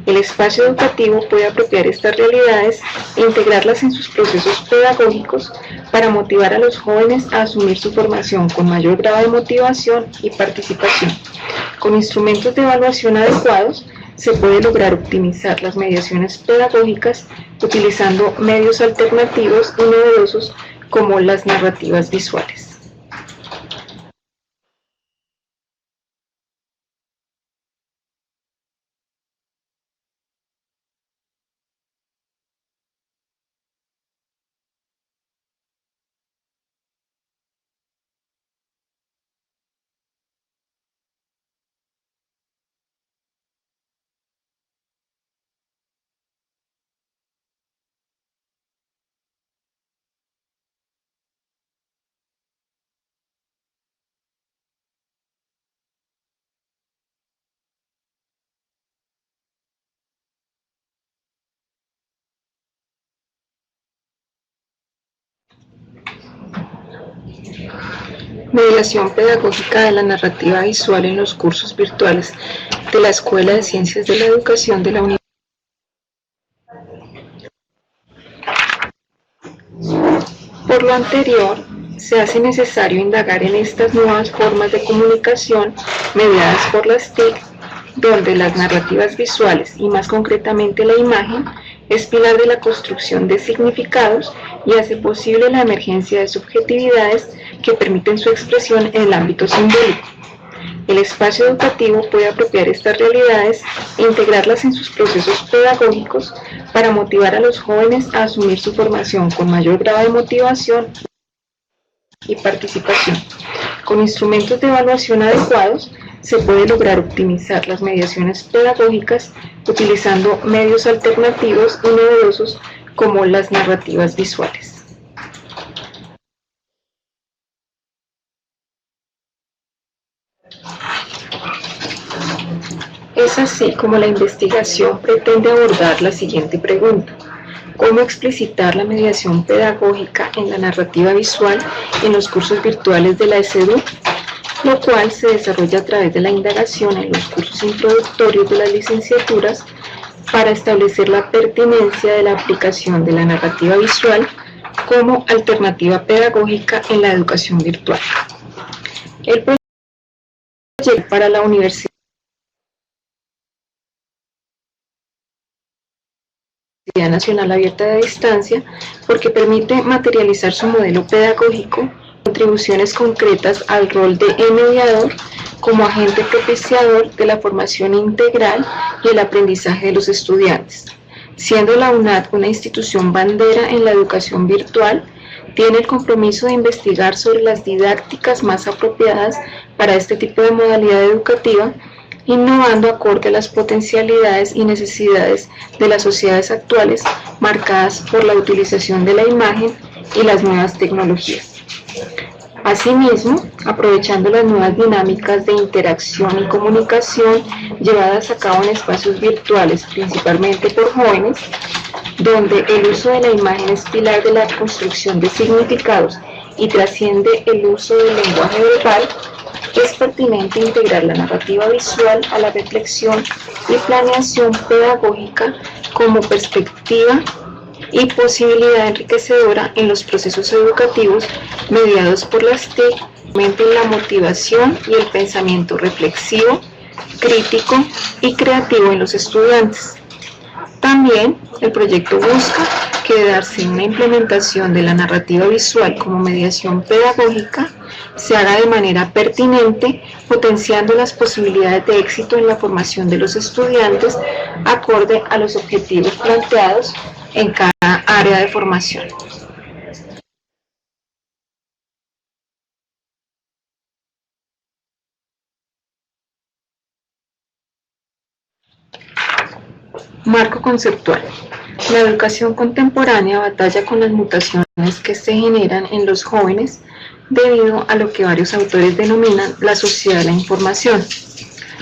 El espacio educativo puede apropiar estas realidades e integrarlas en sus procesos pedagógicos para motivar a los jóvenes a asumir su formación con mayor grado de motivación y participación. Con instrumentos de evaluación adecuados, se puede lograr optimizar las mediaciones pedagógicas utilizando medios alternativos y novedosos como las narrativas visuales. Mediación pedagógica de la narrativa visual en los cursos virtuales de la Escuela de Ciencias de la Educación de la Universidad. Por lo anterior, se hace necesario indagar en estas nuevas formas de comunicación mediadas por las TIC, donde las narrativas visuales, y más concretamente la imagen, es pilar de la construcción de significados y hace posible la emergencia de subjetividades que permiten su expresión en el ámbito simbólico. El espacio educativo puede apropiar estas realidades e integrarlas en sus procesos pedagógicos para motivar a los jóvenes a asumir su formación con mayor grado de motivación y participación. Con instrumentos de evaluación adecuados, se puede lograr optimizar las mediaciones pedagógicas utilizando medios alternativos y novedosos como las narrativas visuales. Es así como la investigación pretende abordar la siguiente pregunta: ¿cómo explicitar la mediación pedagógica en la narrativa visual en los cursos virtuales de la ESEDU? Lo cual se desarrolla a través de la indagación en los cursos introductorios de las licenciaturas para establecer la pertinencia de la aplicación de la narrativa visual como alternativa pedagógica en la educación virtual. El proyecto para la Universidad Nacional Abierta de Distancia porque permite materializar su modelo pedagógico, contribuciones concretas al rol de mediador como agente propiciador de la formación integral y el aprendizaje de los estudiantes. Siendo la UNAD una institución bandera en la educación virtual, tiene el compromiso de investigar sobre las didácticas más apropiadas para este tipo de modalidad educativa, innovando acorde a las potencialidades y necesidades de las sociedades actuales marcadas por la utilización de la imagen y las nuevas tecnologías. Asimismo, aprovechando las nuevas dinámicas de interacción y comunicación llevadas a cabo en espacios virtuales, principalmente por jóvenes, donde el uso de la imagen es pilar de la construcción de significados y trasciende el uso del lenguaje verbal, es pertinente integrar la narrativa visual a la reflexión y planeación pedagógica como perspectiva y posibilidad enriquecedora en los procesos educativos mediados por las TIC, en la motivación y el pensamiento reflexivo, crítico y creativo en los estudiantes. También el proyecto busca que de darse una implementación de la narrativa visual como mediación pedagógica se haga de manera pertinente, potenciando las posibilidades de éxito en la formación de los estudiantes acorde a los objetivos planteados en cada área de formación. Marco conceptual. La educación contemporánea batalla con las mutaciones que se generan en los jóvenes debido a lo que varios autores denominan la sociedad de la información.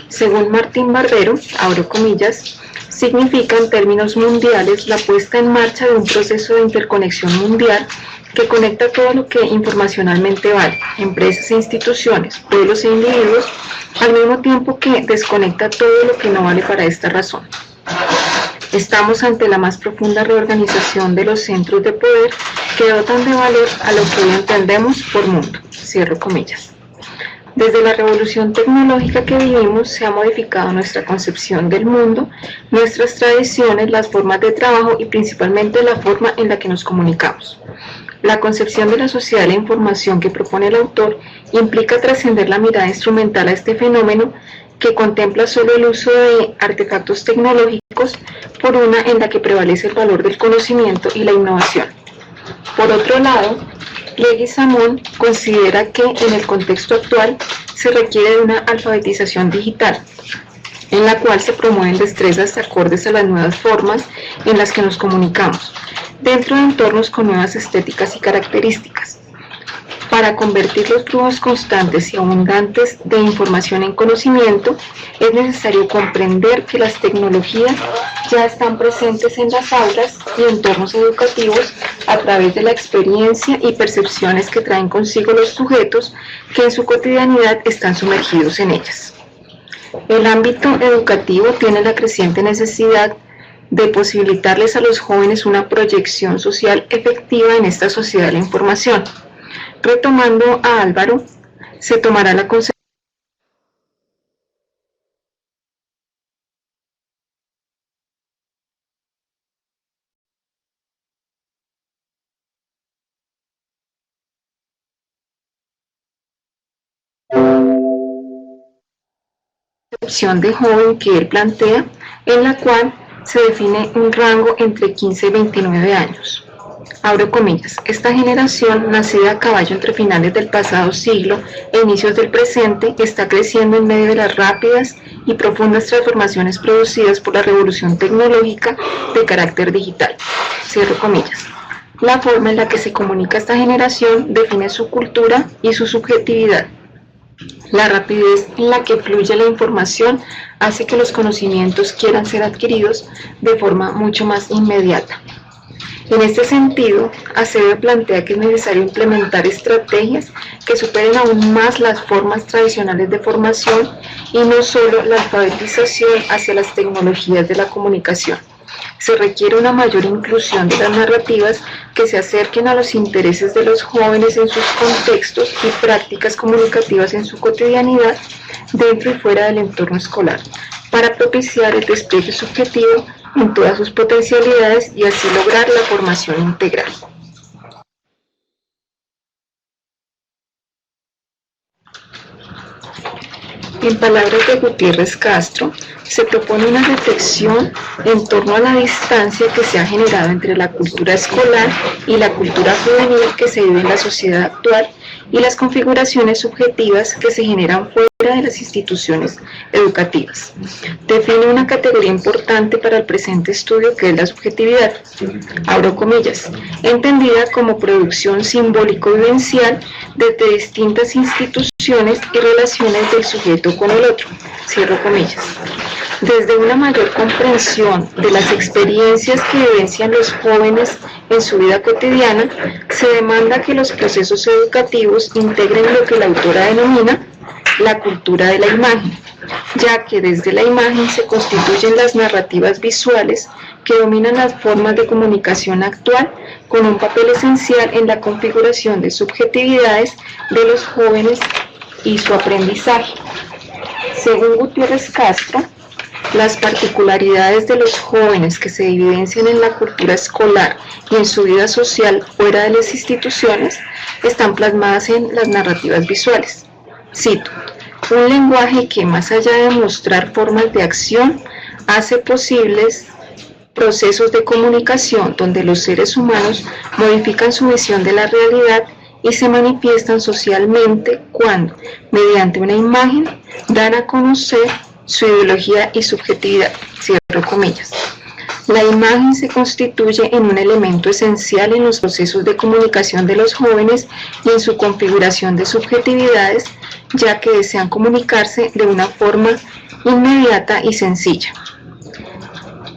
Según Martín Barbero, abro comillas, significa en términos mundiales la puesta en marcha de un proceso de interconexión mundial que conecta todo lo que informacionalmente vale, empresas e instituciones, pueblos e individuos, al mismo tiempo que desconecta todo lo que no vale para esta razón. Estamos ante la más profunda reorganización de los centros de poder que dotan de valor a lo que hoy entendemos por mundo. Cierro comillas. Desde la revolución tecnológica que vivimos se ha modificado nuestra concepción del mundo, nuestras tradiciones, las formas de trabajo y principalmente la forma en la que nos comunicamos. La concepción de la sociedad de la información que propone el autor implica trascender la mirada instrumental a este fenómeno que contempla solo el uso de artefactos tecnológicos por una en la que prevalece el valor del conocimiento y la innovación. Por otro lado, Leguizamón considera que en el contexto actual se requiere de una alfabetización digital, en la cual se promueven destrezas acordes a las nuevas formas en las que nos comunicamos, dentro de entornos con nuevas estéticas y características. Para convertir los flujos constantes y abundantes de información en conocimiento, es necesario comprender que las tecnologías ya están presentes en las aulas y entornos educativos a través de la experiencia y percepciones que traen consigo los sujetos que en su cotidianidad están sumergidos en ellas. El ámbito educativo tiene la creciente necesidad de posibilitarles a los jóvenes una proyección social efectiva en esta sociedad de la información. Retomando a Álvaro, se tomará la concepción de joven que él plantea, en la cual se define un rango entre 15 y 29 años. Abro comillas, esta generación, nacida a caballo entre finales del pasado siglo e inicios del presente, está creciendo en medio de las rápidas y profundas transformaciones producidas por la revolución tecnológica de carácter digital. Cierro comillas. La forma en la que se comunica esta generación define su cultura y su subjetividad. La rapidez en la que fluye la información hace que los conocimientos quieran ser adquiridos de forma mucho más inmediata. En este sentido, Acevedo plantea que es necesario implementar estrategias que superen aún más las formas tradicionales de formación y no solo la alfabetización hacia las tecnologías de la comunicación. Se requiere una mayor inclusión de las narrativas que se acerquen a los intereses de los jóvenes en sus contextos y prácticas comunicativas en su cotidianidad, dentro y fuera del entorno escolar, para propiciar el despliegue subjetivo en todas sus potencialidades y así lograr la formación integral. En palabras de Gutiérrez Castro, se propone una reflexión en torno a la distancia que se ha generado entre la cultura escolar y la cultura juvenil que se vive en la sociedad actual y las configuraciones subjetivas que se generan fuera de las instituciones educativas. Define una categoría importante para el presente estudio que es la subjetividad, abro comillas, entendida como producción simbólico-vivencial desde distintas instituciones y relaciones del sujeto con el otro, cierro comillas. Desde una mayor comprensión de las experiencias que vivencian los jóvenes en su vida cotidiana, se demanda que los procesos educativos integren lo que la autora denomina la cultura de la imagen, ya que desde la imagen se constituyen las narrativas visuales que dominan las formas de comunicación actual, con un papel esencial en la configuración de subjetividades de los jóvenes y su aprendizaje. Según Gutiérrez Castro, las particularidades de los jóvenes que se evidencian en la cultura escolar y en su vida social fuera de las instituciones están plasmadas en las narrativas visuales. Cito, un lenguaje que más allá de mostrar formas de acción, hace posibles procesos de comunicación donde los seres humanos modifican su visión de la realidad y se manifiestan socialmente cuando, mediante una imagen, dan a conocer su ideología y subjetividad, cierro comillas. La imagen se constituye en un elemento esencial en los procesos de comunicación de los jóvenes y en su configuración de subjetividades, ya que desean comunicarse de una forma inmediata y sencilla.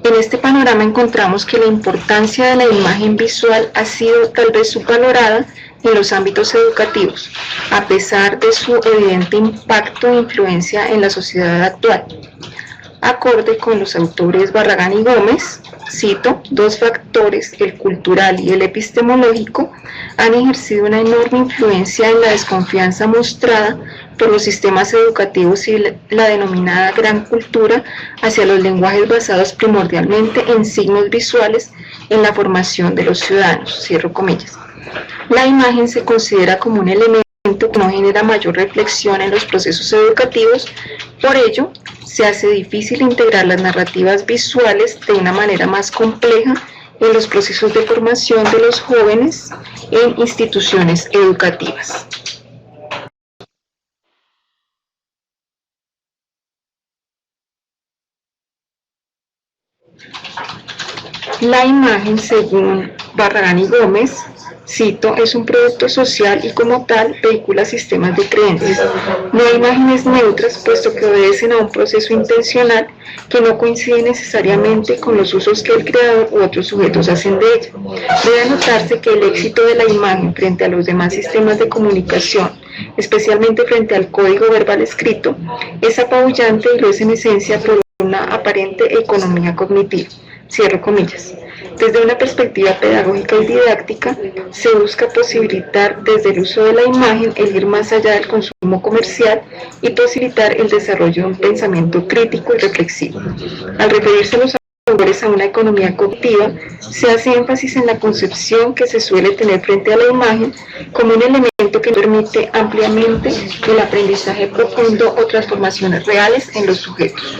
En este panorama encontramos que la importancia de la imagen visual ha sido tal vez subvalorada en los ámbitos educativos, a pesar de su evidente impacto e influencia en la sociedad actual. acorde con los autores Barragán y Gómez, cito, dos factores, el cultural y el epistemológico, han ejercido una enorme influencia en la desconfianza mostrada por los sistemas educativos y la denominada gran cultura hacia los lenguajes basados primordialmente en signos visuales en la formación de los ciudadanos, cierro comillas. La imagen se considera como un elemento que no genera mayor reflexión en los procesos educativos, por ello, se hace difícil integrar las narrativas visuales de una manera más compleja en los procesos de formación de los jóvenes en instituciones educativas. La imagen, según Barragán y Gómez, cito, es un producto social y como tal vehicula sistemas de creencias. No hay imágenes neutras, puesto que obedecen a un proceso intencional que no coincide necesariamente con los usos que el creador u otros sujetos hacen de ella. Debe anotarse que el éxito de la imagen frente a los demás sistemas de comunicación, especialmente frente al código verbal escrito, es apabullante y lo es en esencia por una aparente economía cognitiva. Cierro comillas. Desde una perspectiva pedagógica y didáctica, se busca posibilitar desde el uso de la imagen el ir más allá del consumo comercial y posibilitar el desarrollo de un pensamiento crítico y reflexivo. Al referirse a los autores a una economía cognitiva, se hace énfasis en la concepción que se suele tener frente a la imagen como un elemento que permite ampliamente el aprendizaje profundo o transformaciones reales en los sujetos.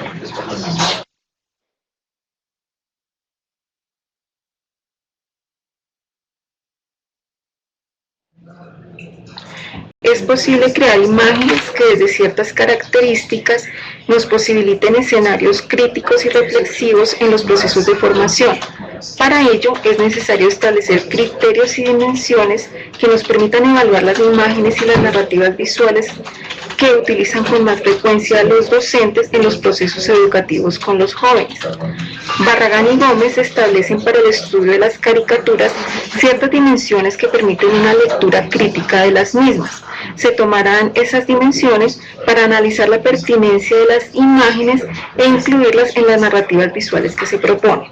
Es posible crear imágenes que desde ciertas características nos posibiliten escenarios críticos y reflexivos en los procesos de formación. Para ello es necesario establecer criterios y dimensiones que nos permitan evaluar las imágenes y las narrativas visuales que utilizan con más frecuencia los docentes en los procesos educativos con los jóvenes. Barragán y Gómez establecen para el estudio de las caricaturas ciertas dimensiones que permiten una lectura crítica de las mismas. Se tomarán esas dimensiones para analizar la pertinencia de las imágenes e incluirlas en las narrativas visuales que se proponen.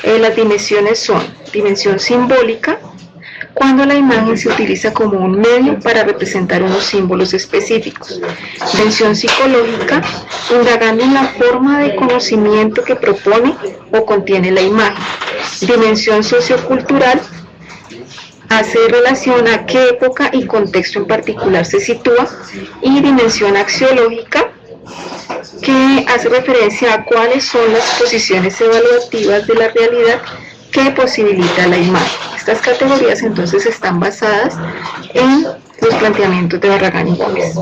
Las dimensiones son dimensión simbólica, cuando la imagen se utiliza como un medio para representar unos símbolos específicos. Dimensión psicológica, indagando en la forma de conocimiento que propone o contiene la imagen. Dimensión sociocultural, hace relación a qué época y contexto en particular se sitúa. Y dimensión axiológica, que hace referencia a cuáles son las posiciones evaluativas de la realidad que posibilita la imagen. Estas categorías entonces están basadas en los planteamientos de Barragán y Gómez.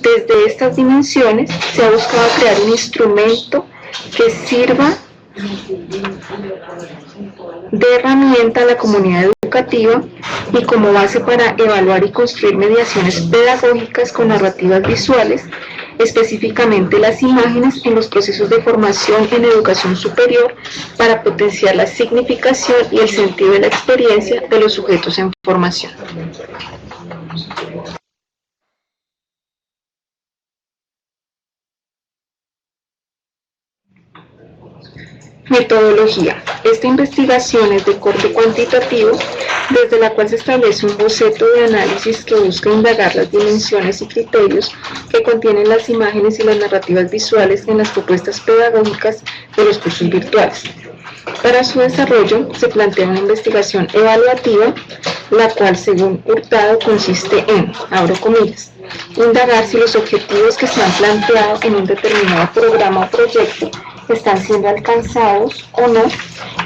Desde estas dimensiones se ha buscado crear un instrumento que sirva de herramienta a la comunidad educativa y como base para evaluar y construir mediaciones pedagógicas con narrativas visuales, específicamente las imágenes en los procesos de formación en educación superior para potenciar la significación y el sentido de la experiencia de los sujetos en formación. Metodología. Esta investigación es de corte cuantitativo, desde la cual se establece un boceto de análisis que busca indagar las dimensiones y criterios que contienen las imágenes y las narrativas visuales en las propuestas pedagógicas de los cursos virtuales. Para su desarrollo se plantea una investigación evaluativa, la cual, según Hurtado, consiste en, abro comillas, indagar si los objetivos que se han planteado en un determinado programa o proyecto están siendo alcanzados o no,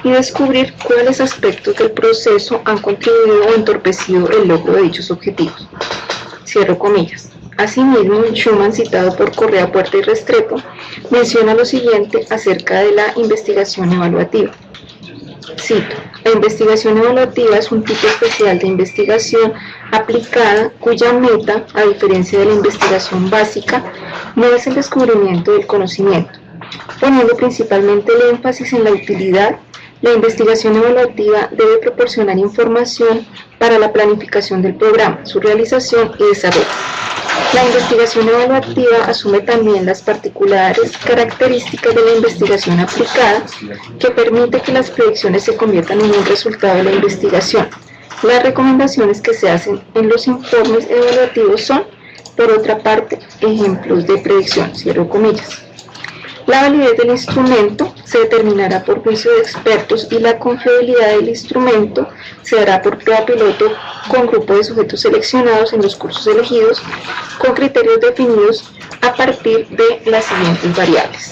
y descubrir cuáles aspectos del proceso han contribuido o entorpecido el logro de dichos objetivos. Cierro comillas. Asimismo, Schumann, citado por Correa, Puerta y Restrepo, menciona lo siguiente acerca de la investigación evaluativa. Cito: la investigación evaluativa es un tipo especial de investigación aplicada cuya meta, a diferencia de la investigación básica, no es el descubrimiento del conocimiento. Poniendo principalmente el énfasis en la utilidad, la investigación evaluativa debe proporcionar información para la planificación del programa, su realización y desarrollo. La investigación evaluativa asume también las particulares características de la investigación aplicada que permite que las predicciones se conviertan en un resultado de la investigación. Las recomendaciones que se hacen en los informes evaluativos son, por otra parte, ejemplos de predicción, cierro comillas. La validez del instrumento se determinará por juicio de expertos y la confiabilidad del instrumento se dará por prueba piloto con grupo de sujetos seleccionados en los cursos elegidos con criterios definidos a partir de las siguientes variables.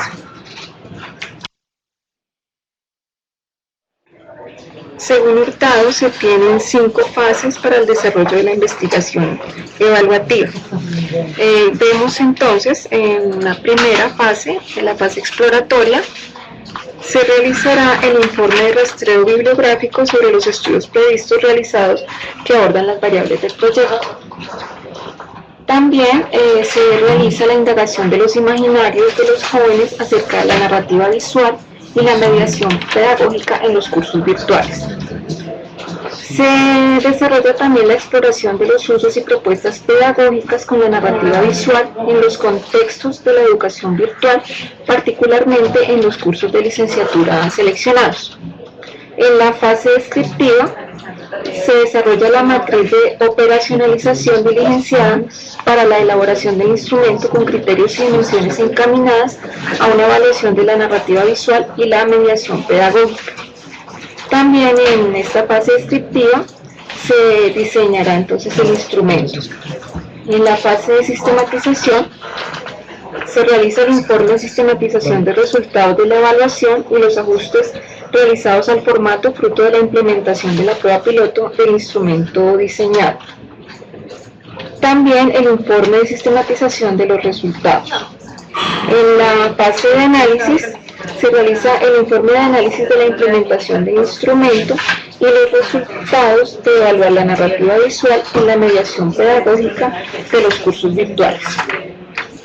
Según Hurtado, se tienen 5 fases para el desarrollo de la investigación evaluativa. Vemos entonces en la primera fase, en la fase exploratoria, se realizará el informe de rastreo bibliográfico sobre los estudios previstos realizados que abordan las variables del proyecto. También se realiza la indagación de los imaginarios de los jóvenes acerca de la narrativa visual y la mediación pedagógica en los cursos virtuales. Se desarrolla también la exploración de los usos y propuestas pedagógicas con la narrativa visual en los contextos de la educación virtual, particularmente en los cursos de licenciatura seleccionados. En la fase descriptiva se desarrolla la matriz de operacionalización diligenciada para la elaboración del instrumento con criterios y dimensiones encaminadas a una evaluación de la narrativa visual y la mediación pedagógica. También en esta fase descriptiva se diseñará entonces el instrumento. En la fase de sistematización se realiza el informe de sistematización de resultados de la evaluación y los ajustes realizados al formato fruto de la implementación de la prueba piloto del instrumento diseñado. También el informe de sistematización de los resultados. En la fase de análisis se realiza el informe de análisis de la implementación del instrumento y los resultados de evaluar la narrativa visual y la mediación pedagógica de los cursos virtuales.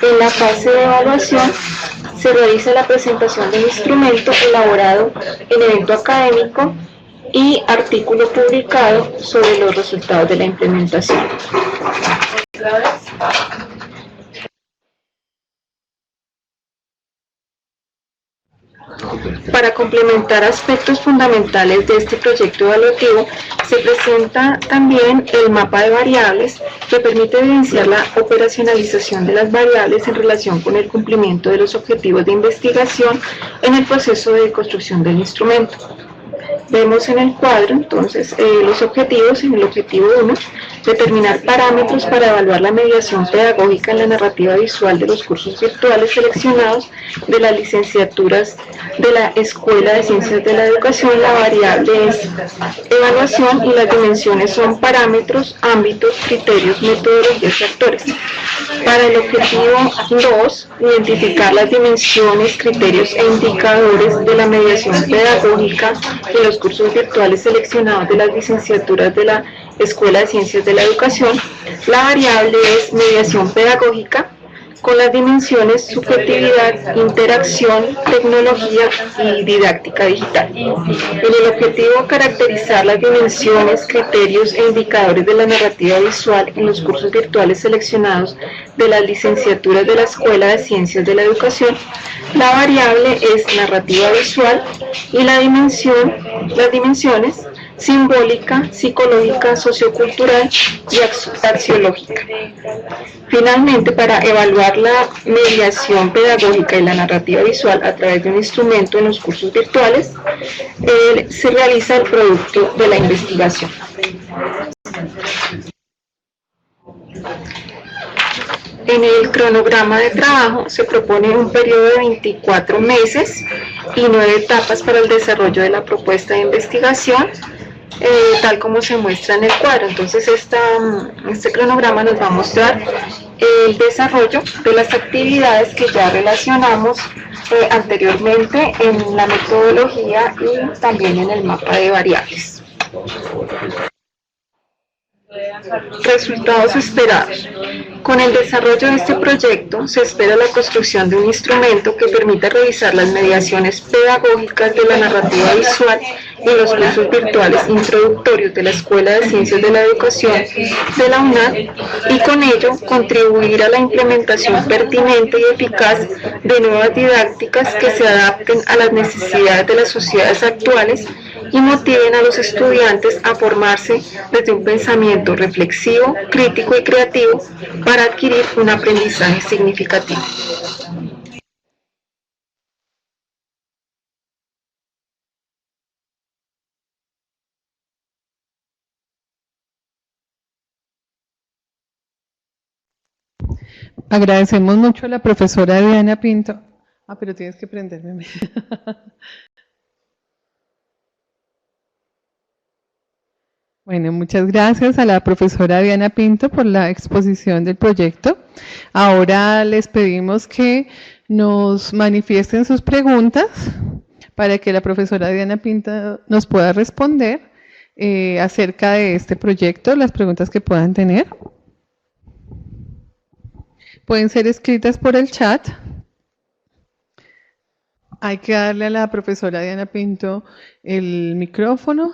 En la fase de evaluación se realiza la presentación del instrumento elaborado en evento académico y artículo publicado sobre los resultados de la implementación. Para complementar aspectos fundamentales de este proyecto evaluativo, se presenta también el mapa de variables que permite evidenciar la operacionalización de las variables en relación con el cumplimiento de los objetivos de investigación en el proceso de construcción del instrumento. Vemos en el cuadro entonces los objetivos. En el objetivo 1, determinar parámetros para evaluar la mediación pedagógica en la narrativa visual de los cursos virtuales seleccionados de las licenciaturas de la Escuela de Ciencias de la Educación. La variable es evaluación y las dimensiones son parámetros, ámbitos, criterios, metodologías y actores. Para el objetivo 2, identificar las dimensiones, criterios e indicadores de la mediación pedagógica en los cursos virtuales seleccionados de las licenciaturas de la Escuela de Ciencias de la Educación. La variable es mediación pedagógica con las dimensiones subjetividad, interacción, tecnología y didáctica digital. En el objetivo caracterizar las dimensiones, criterios e indicadores de la narrativa visual en los cursos virtuales seleccionados de las licenciaturas de la Escuela de Ciencias de la Educación, la variable es narrativa visual y las dimensiones simbólica, psicológica, sociocultural y axiológica. Finalmente, para evaluar la mediación pedagógica y la narrativa visual a través de un instrumento en los cursos virtuales, se realiza el producto de la investigación. En el cronograma de trabajo se propone un periodo de 24 meses y 9 etapas para el desarrollo de la propuesta de investigación, tal como se muestra en el cuadro. Entonces este cronograma nos va a mostrar el desarrollo de las actividades que ya relacionamos anteriormente en la metodología y también en el mapa de variables. Resultados esperados. Con el desarrollo de este proyecto se espera la construcción de un instrumento que permita revisar las mediaciones pedagógicas de la narrativa visual en los cursos virtuales introductorios de la Escuela de Ciencias de la Educación de la UNAD y con ello contribuir a la implementación pertinente y eficaz de nuevas didácticas que se adapten a las necesidades de las sociedades actuales y motiven a los estudiantes a formarse desde un pensamiento reflexivo, crítico y creativo para adquirir un aprendizaje significativo. Agradecemos mucho a la profesora Diana Pinto. Pero tienes que prenderme. Bueno, muchas gracias a la profesora Diana Pinto por la exposición del proyecto. Ahora les pedimos que nos manifiesten sus preguntas para que la profesora Diana Pinto nos pueda responder acerca de este proyecto, las preguntas que puedan tener. Pueden ser escritas por el chat. Hay que darle a la profesora Diana Pinto el micrófono.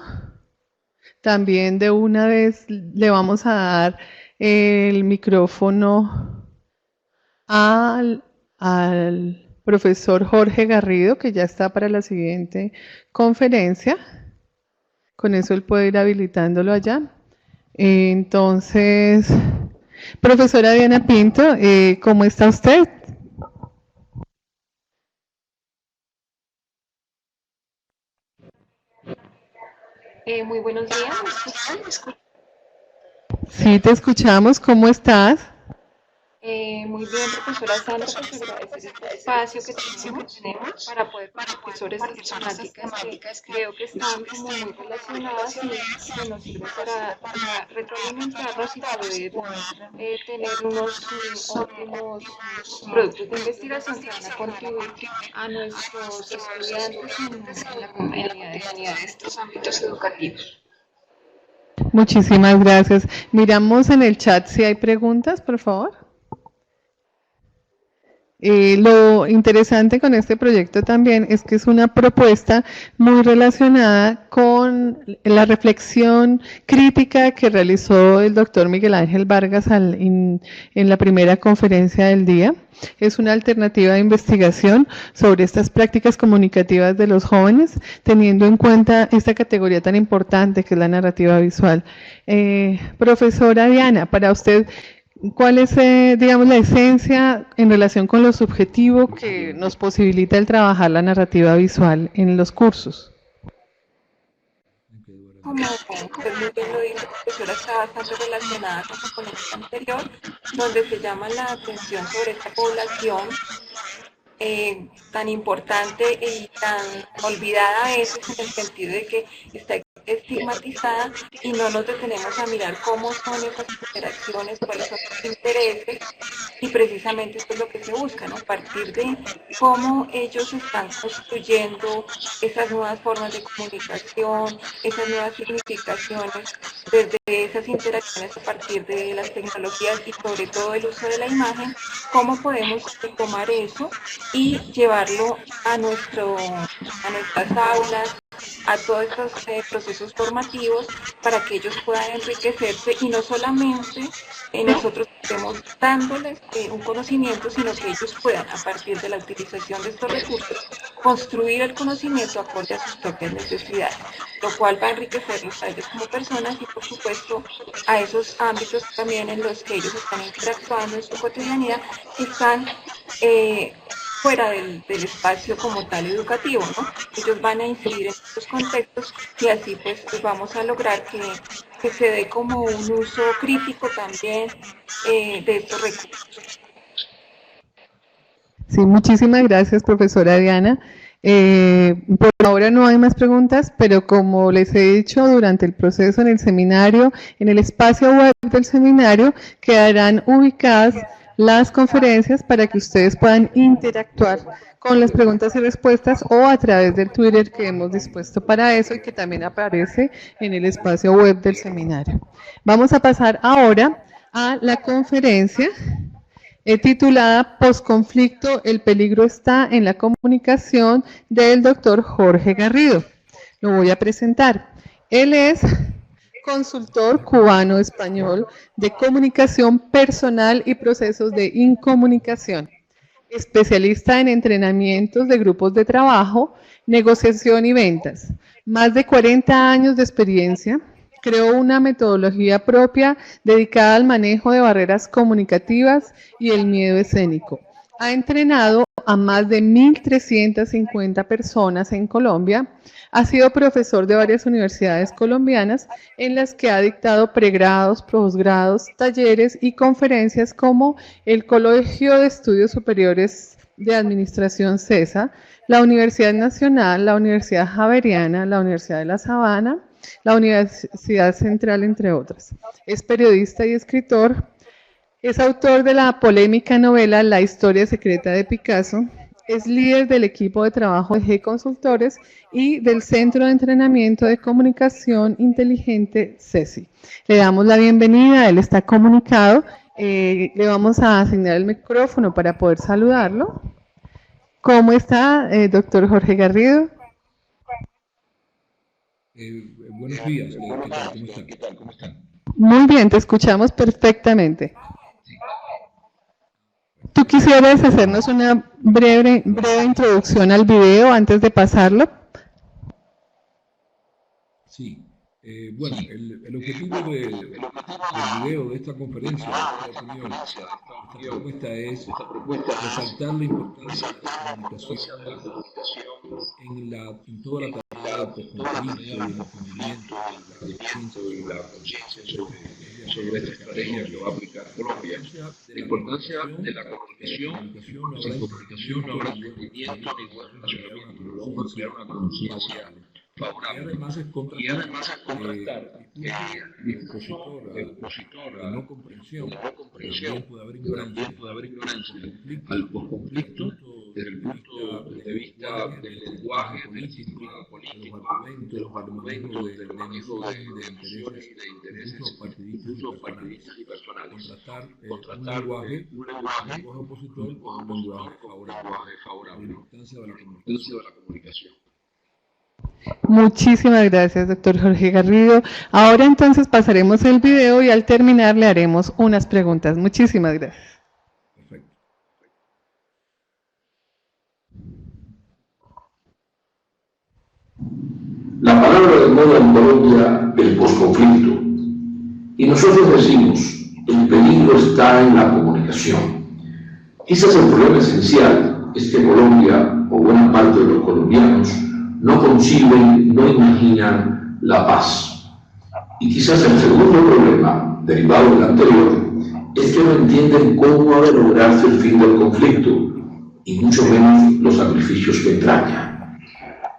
También de una vez le vamos a dar el micrófono al profesor Jorge Garrido, que ya está para la siguiente conferencia. Con eso él puede ir habilitándolo allá. Entonces, profesora Diana Pinto, ¿cómo está usted? Muy buenos días. Sí, te escuchamos. ¿Cómo estás? Muy bien, profesora Sandra, pues agradecer este espacio que tenemos para poder compartir sobre estas temáticas que creo que están como muy relacionadas y que nos sirven para retroalimentarnos y poder tener unos óptimos productos de investigación que van a contribuir a nuestros estudiantes en la comunidad de estos ámbitos educativos. Muchísimas gracias. Miramos en el chat si hay preguntas, por favor. Lo interesante con este proyecto también es que es una propuesta muy relacionada con la reflexión crítica que realizó el doctor Miguel Ángel Vargas en la primera conferencia del día. Es una alternativa de investigación sobre estas prácticas comunicativas de los jóvenes, teniendo en cuenta esta categoría tan importante que es la narrativa visual. Profesora Diana, para usted, ¿cuál es, digamos, la esencia en relación con lo subjetivo que nos posibilita el trabajar la narrativa visual en los cursos? Como pues muy bien lo dijo, la profesora está bastante relacionada con la ponencia anterior, donde se llama la atención sobre esta población tan importante y tan olvidada a veces, en el sentido de que está estigmatizada y no nos detenemos a mirar cómo son esas interacciones, cuáles son sus intereses, y precisamente esto es lo que se busca, ¿no? A partir de cómo ellos están construyendo esas nuevas formas de comunicación, esas nuevas significaciones, desde esas interacciones a partir de las tecnologías y sobre todo el uso de la imagen, cómo podemos tomar eso y llevarlo a nuestras aulas, a todos estos procesos formativos para que ellos puedan enriquecerse y no solamente nosotros estemos dándoles un conocimiento, sino que ellos puedan, a partir de la utilización de estos recursos, construir el conocimiento acorde a sus propias necesidades, lo cual va a enriquecerlos a ellos como personas y, por supuesto, a esos ámbitos también en los que ellos están interactuando en su cotidianidad, que están fuera del espacio como tal educativo, ¿no? Ellos van a incidir en estos contextos y así pues vamos a lograr que se dé como un uso crítico también de estos recursos. Sí, muchísimas gracias, profesora Diana. Por ahora no hay más preguntas, pero como les he dicho, durante el proceso en el seminario, en el espacio web del seminario, quedarán ubicadas las conferencias para que ustedes puedan interactuar con las preguntas y respuestas o a través del Twitter que hemos dispuesto para eso y que también aparece en el espacio web del seminario. Vamos a pasar ahora a la conferencia titulada Postconflicto, el peligro está en la comunicación, del doctor Jorge Garrido. Lo voy a presentar. Él es consultor cubano-español de comunicación personal y procesos de incomunicación, especialista en entrenamientos de grupos de trabajo, negociación y ventas. Más de 40 años de experiencia. Creó una metodología propia dedicada al manejo de barreras comunicativas y el miedo escénico. Ha entrenado a más de 1.350 personas en Colombia. Ha sido profesor de varias universidades colombianas en las que ha dictado pregrados, posgrados, talleres y conferencias como el Colegio de Estudios Superiores de Administración CESA, la Universidad Nacional, la Universidad Javeriana, la Universidad de La Sabana, la Universidad Central, entre otras. Es periodista y escritor. Es autor de la polémica novela La historia secreta de Picasso. Es líder del equipo de trabajo de G Consultores y del Centro de Entrenamiento de Comunicación Inteligente CESI. Le damos la bienvenida, él está comunicado. Le vamos a asignar el micrófono para poder saludarlo. ¿Cómo está, doctor Jorge Garrido? Buenos días, ¿qué tal? ¿Cómo están? Muy bien, te escuchamos perfectamente. ¿Tú quisieras hacernos una breve introducción al video antes de pasarlo? Sí. Bueno, el objetivo del video de esta conferencia, esta propuesta es resaltar la importancia de la comunicación en toda la tarea del conflicto, del entendimiento y la conciencia sobre esta estrategia que va a aplicar Colombia. La importancia de la comunicación, sin comunicación no habrá entendimiento ni buen relacionamiento, vamos a crear una conciencia favorable. Y además es contrastar dispositor de no comprensión, también puede haber ignorancia al posconflicto desde el punto de vista del lenguaje, de la disciplina política, de los argumentos, del manejo de intereses, incluso partidistas y personales. Contrastar un lenguaje opositor con un lenguaje favorable. La importancia de la comunicación. Muchísimas gracias, doctor Jorge Garrido. Ahora entonces pasaremos el video y al terminar le haremos unas preguntas. Muchísimas gracias. Perfecto. La palabra de moda en Colombia, el posconflicto. Y nosotros decimos, el peligro está en la comunicación. Quizás el problema esencial es que Colombia, o buena parte de los colombianos, no conciben, no imaginan la paz. Y quizás el segundo problema, derivado del anterior, es que no entienden cómo ha de lograrse el fin del conflicto, y mucho menos los sacrificios que entraña.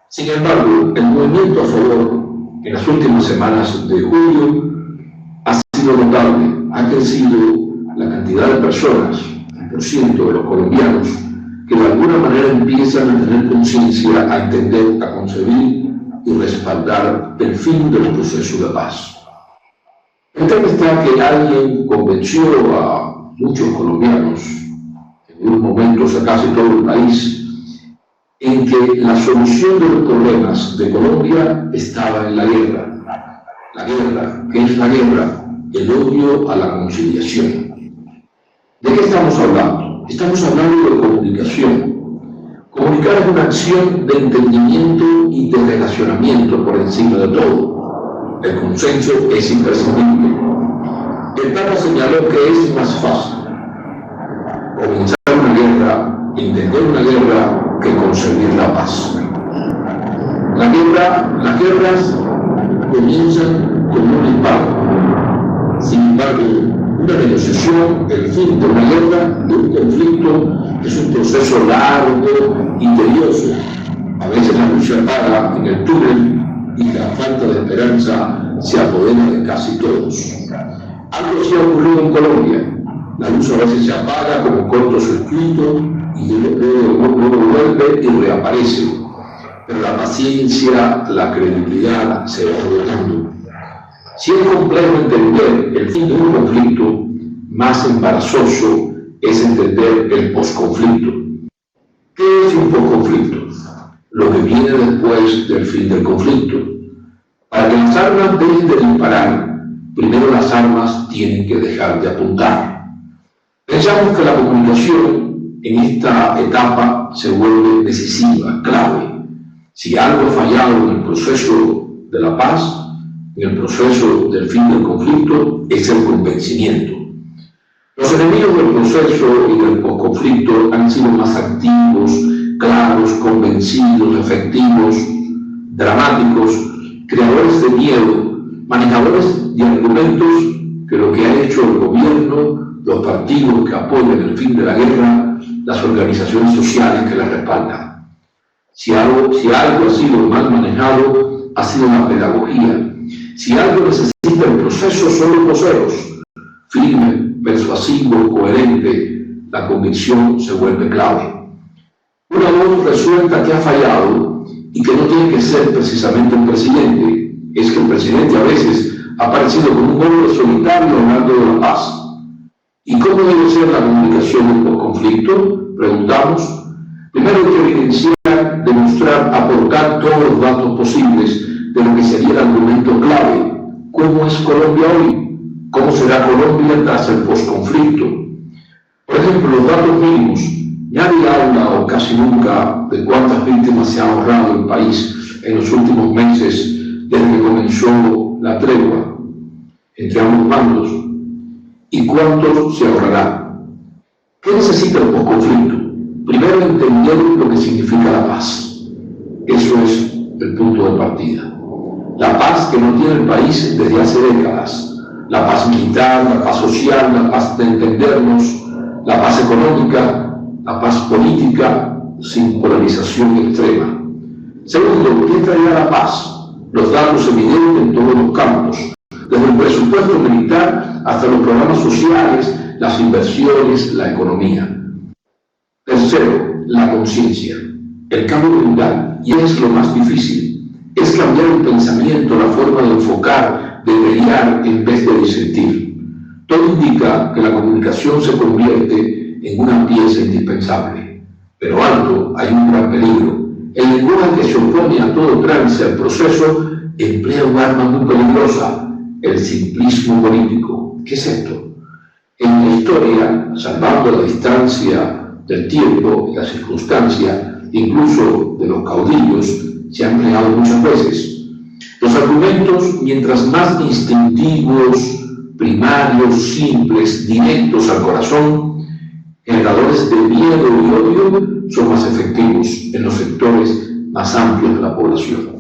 Sin embargo, el movimiento a favor en las últimas semanas de julio ha sido notable, ha crecido la cantidad de personas, el porciento de los colombianos, que de alguna manera empiezan a tener conciencia, a entender, a concebir y respaldar el fin del proceso de paz. El tema está que alguien convenció a muchos colombianos, en unos momentos a casi todo el país, en que la solución de los problemas de Colombia estaba en la guerra. La guerra, ¿qué es la guerra? El odio a la conciliación. ¿De qué estamos hablando? Estamos hablando de comunicación. Comunicar es una acción de entendimiento y de relacionamiento por encima de todo. El consenso es imprescindible. El Papa señaló que es más fácil comenzar una guerra, entender una guerra, que concebir la paz. Las guerras comienzan con un disparo. Sin embargo, una negociación, el fin de una guerra, de un conflicto, es un proceso largo y tedioso. A veces la luz se apaga en el túnel y la falta de esperanza se apodera de casi todos. Algo así ha ocurrido en Colombia. La luz a veces se apaga como cortocircuito y luego vuelve y reaparece. Pero la paciencia, la credibilidad se va agotando. Si es complejo entender el fin de un conflicto, más embarazoso es entender el posconflicto. ¿Qué es un posconflicto? Lo que viene después del fin del conflicto. Para que las armas dejen de disparar, primero las armas tienen que dejar de apuntar. Pensamos que la comunicación en esta etapa se vuelve decisiva, clave. Si algo ha fallado en el proceso de la paz, en el proceso del fin del conflicto, es el convencimiento. Los enemigos del proceso y del posconflicto han sido más activos, claros, convencidos, efectivos, dramáticos, creadores de miedo, manejadores de argumentos que lo que ha hecho el gobierno, los partidos que apoyan el fin de la guerra, las organizaciones sociales que la respaldan. Si algo ha sido mal manejado, ha sido la pedagogía. Si algo necesita el proceso, son los voceros. Firme, persuasivo, coherente, la convicción se vuelve clave. Una voz resuelta que ha fallado y que no tiene que ser precisamente el presidente, es que el presidente a veces ha aparecido como un hombre solitario hablando de la paz. ¿Y cómo debe ser la comunicación en posconflicto? Preguntamos. Primero hay que evidenciar, demostrar, aportar todos los datos posibles de lo que sería el argumento clave. ¿Cómo es Colombia hoy? ¿Cómo será Colombia tras el posconflicto? Por ejemplo, los datos mínimos. Nadie habla o casi nunca de cuántas víctimas se ha ahorrado el país en los últimos meses desde que comenzó la tregua entre ambos bandos. ¿Y cuántos se ahorrará? ¿Qué necesita el posconflicto? Primero, entender lo que significa la paz. Eso es el punto de partida. La paz que no tiene el país desde hace décadas. La paz militar, la paz social, la paz de entendernos, la paz económica, la paz política, sin polarización extrema. Segundo, ¿qué traerá la paz? Los datos evidentes en todos los campos, desde el presupuesto militar hasta los programas sociales, las inversiones, la economía. Tercero, la conciencia, el cambio mental, y es lo más difícil, es cambiar el pensamiento, la forma de enfocar, de pelear en vez de disentir. Todo indica que la comunicación se convierte en una pieza indispensable. Pero alto, hay un gran peligro. El lenguaje que se opone a todo trance al proceso emplea un arma muy peligrosa, el simplismo político. ¿Qué es esto? En la historia, salvando la distancia del tiempo y la circunstancia, incluso de los caudillos, se han empleado muchas veces. Los argumentos, mientras más instintivos, primarios, simples, directos al corazón, generadores de miedo y odio, son más efectivos en los sectores más amplios de la población.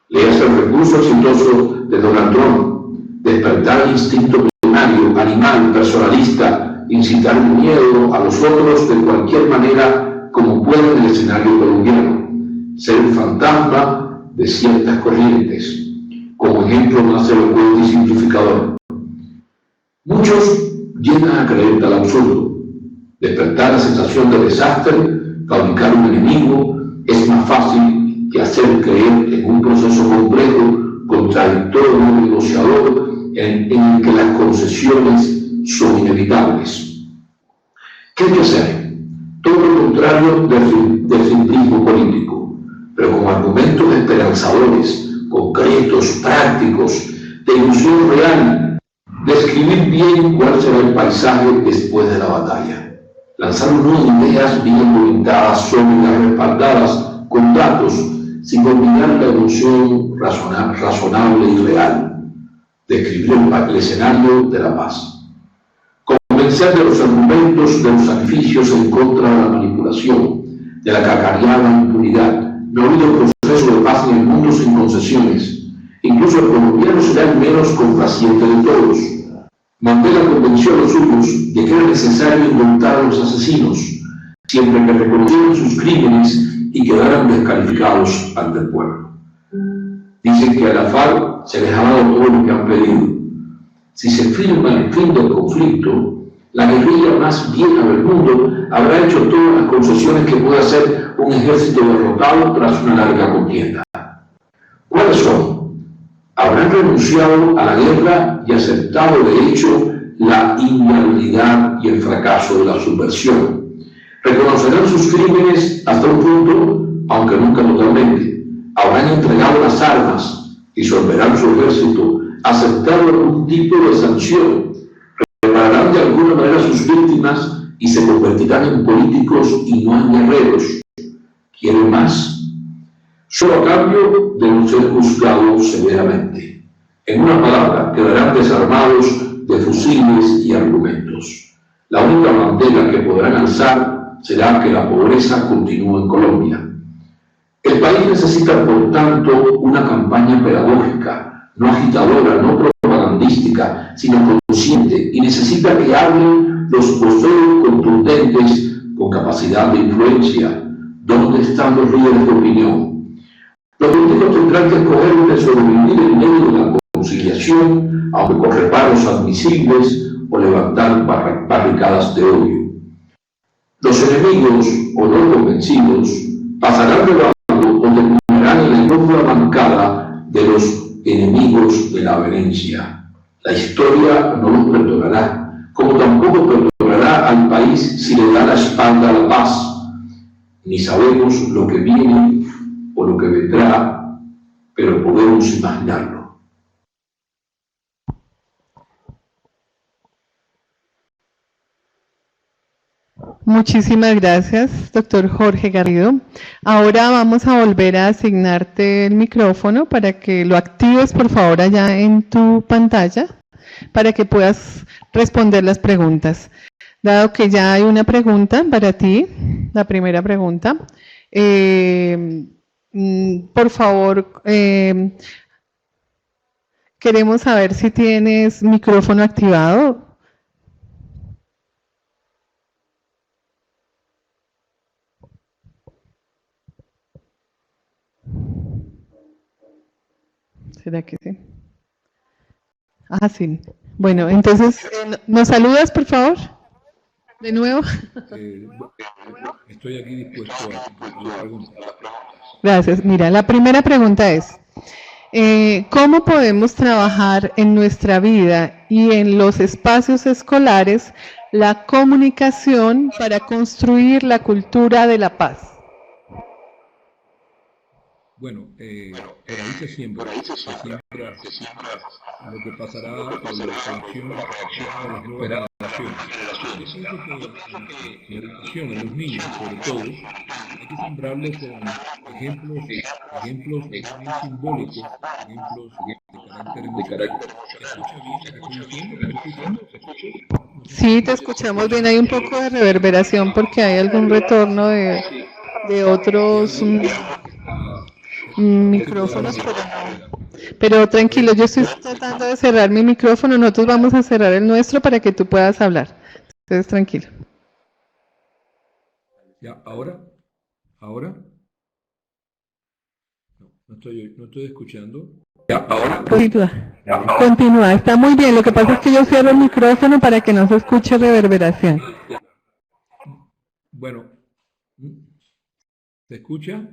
Leas el recurso exitoso de Donald Trump: despertar el instinto primario, animal, personalista, incitar el miedo a los otros de cualquier manera como pueda en el escenario colombiano, ser un fantasma de ciertas corrientes, como ejemplo más elocuente y simplificador. Muchos llegan a creer tal absurdo. Despertar la sensación de desastre, fabricar un enemigo, es más fácil que hacer creer en un proceso complejo, contradictorio, negociador, en el que las concesiones son inevitables. ¿Qué hay que hacer? Todo lo contrario del simplismo político, pero con argumentos esperanzadores, concretos, prácticos, de ilusión real, describir bien cuál será el paisaje después de la batalla, lanzar unas ideas bien orientadas, sólidas, respaldadas con datos, sin olvidar la emoción razonable y real, describir el escenario de la paz. Convencer de los argumentos, de los sacrificios en contra de la manipulación, de la cacareada impunidad. No ha habido proceso de paz en el mundo sin concesiones. Incluso el colombiano será el menos complaciente de todos. Mandela convenció a los suyos de que era necesario indultar a los asesinos, siempre que reconocieran sus crímenes y quedaran descalificados ante el pueblo. Dicen que a la FARC se les ha dado todo lo que han pedido. Si se firma el fin del conflicto, la guerrilla más vieja del mundo, habrá hecho todas las concesiones que puede hacer un ejército derrotado tras una larga contienda. ¿Cuáles son? Habrán renunciado a la guerra y aceptado de hecho la inviabilidad y el fracaso de la subversión. Reconocerán sus crímenes hasta un punto, aunque nunca totalmente. Habrán entregado las armas, disolverán su ejército, aceptado algún tipo de sanción, repararán de alguna manera sus víctimas y se convertirán en políticos y no en guerreros. ¿Quieren más? Solo a cambio de no ser juzgados severamente. En una palabra, quedarán desarmados de fusiles y argumentos. La única bandera que podrán alzar será que la pobreza continúe en Colombia. El país necesita, por tanto, una campaña pedagógica, no agitadora, no propagandística, sino consciente, y necesita que hablen los voceros contundentes con capacidad de influencia. ¿Dónde están los líderes de opinión? Los políticos tendrán que escoger entre sobrevivir en medio de la conciliación, aunque con reparos admisibles, o levantar barricadas de odio. Los enemigos o no convencidos pasarán de bando o terminarán en la inocua bancada de los enemigos de la averencia. La historia no los perdonará, como tampoco perdonará al país si le da la espalda a la paz. Ni sabemos lo que viene o lo que vendrá, pero podemos imaginarlo. Muchísimas gracias, doctor Jorge Garrido. Ahora vamos a volver a asignarte el micrófono para que lo actives, por favor, allá en tu pantalla, para que puedas responder las preguntas. Dado que ya hay una pregunta para ti, la primera pregunta, por favor, queremos saber si tienes micrófono activado. ¿Será que sí? Ah, sí. Bueno, entonces, ¿nos saludas, por favor? De nuevo. Estoy aquí dispuesto a preguntar. Gracias. Mira, la primera pregunta es, ¿cómo podemos trabajar en nuestra vida y en los espacios escolares la comunicación para construir la cultura de la paz? Bueno, por ahí se siembra lo que pasará con la reacción de las nuevas generaciones. Yo pienso que en la educación, en los niños sobre todo, hay que sembrarlos con ejemplos también simbólicos, ejemplos de carácter emocional. ¿Se escucha bien lo que estoy diciendo? ¿Me escuchan? Sí, te escuchamos bien. Hay un poco de reverberación porque hay algún retorno de otros micrófonos, pero tranquilo, yo estoy tratando de cerrar mi micrófono, nosotros vamos a cerrar el nuestro para que tú puedas hablar. Entonces, tranquilo. ¿Ya? ¿Ahora? No estoy escuchando. ¿Ya? ¿Ahora? Continúa, está muy bien. Lo que pasa es que yo cierro el micrófono para que no se escuche reverberación. Bueno, ¿se escucha?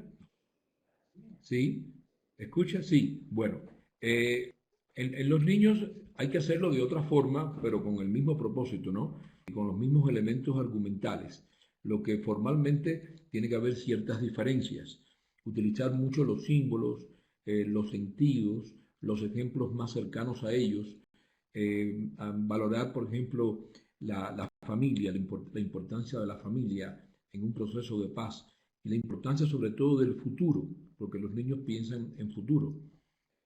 ¿Sí? ¿Escucha? Sí. Bueno, en los niños hay que hacerlo de otra forma, pero con el mismo propósito, ¿no? Y con los mismos elementos argumentales. Lo que formalmente tiene que haber ciertas diferencias. Utilizar mucho los símbolos, los sentidos, los ejemplos más cercanos a ellos. A valorar, por ejemplo, la familia, la importancia de la familia en un proceso de paz y la importancia sobre todo del futuro, porque los niños piensan en futuro,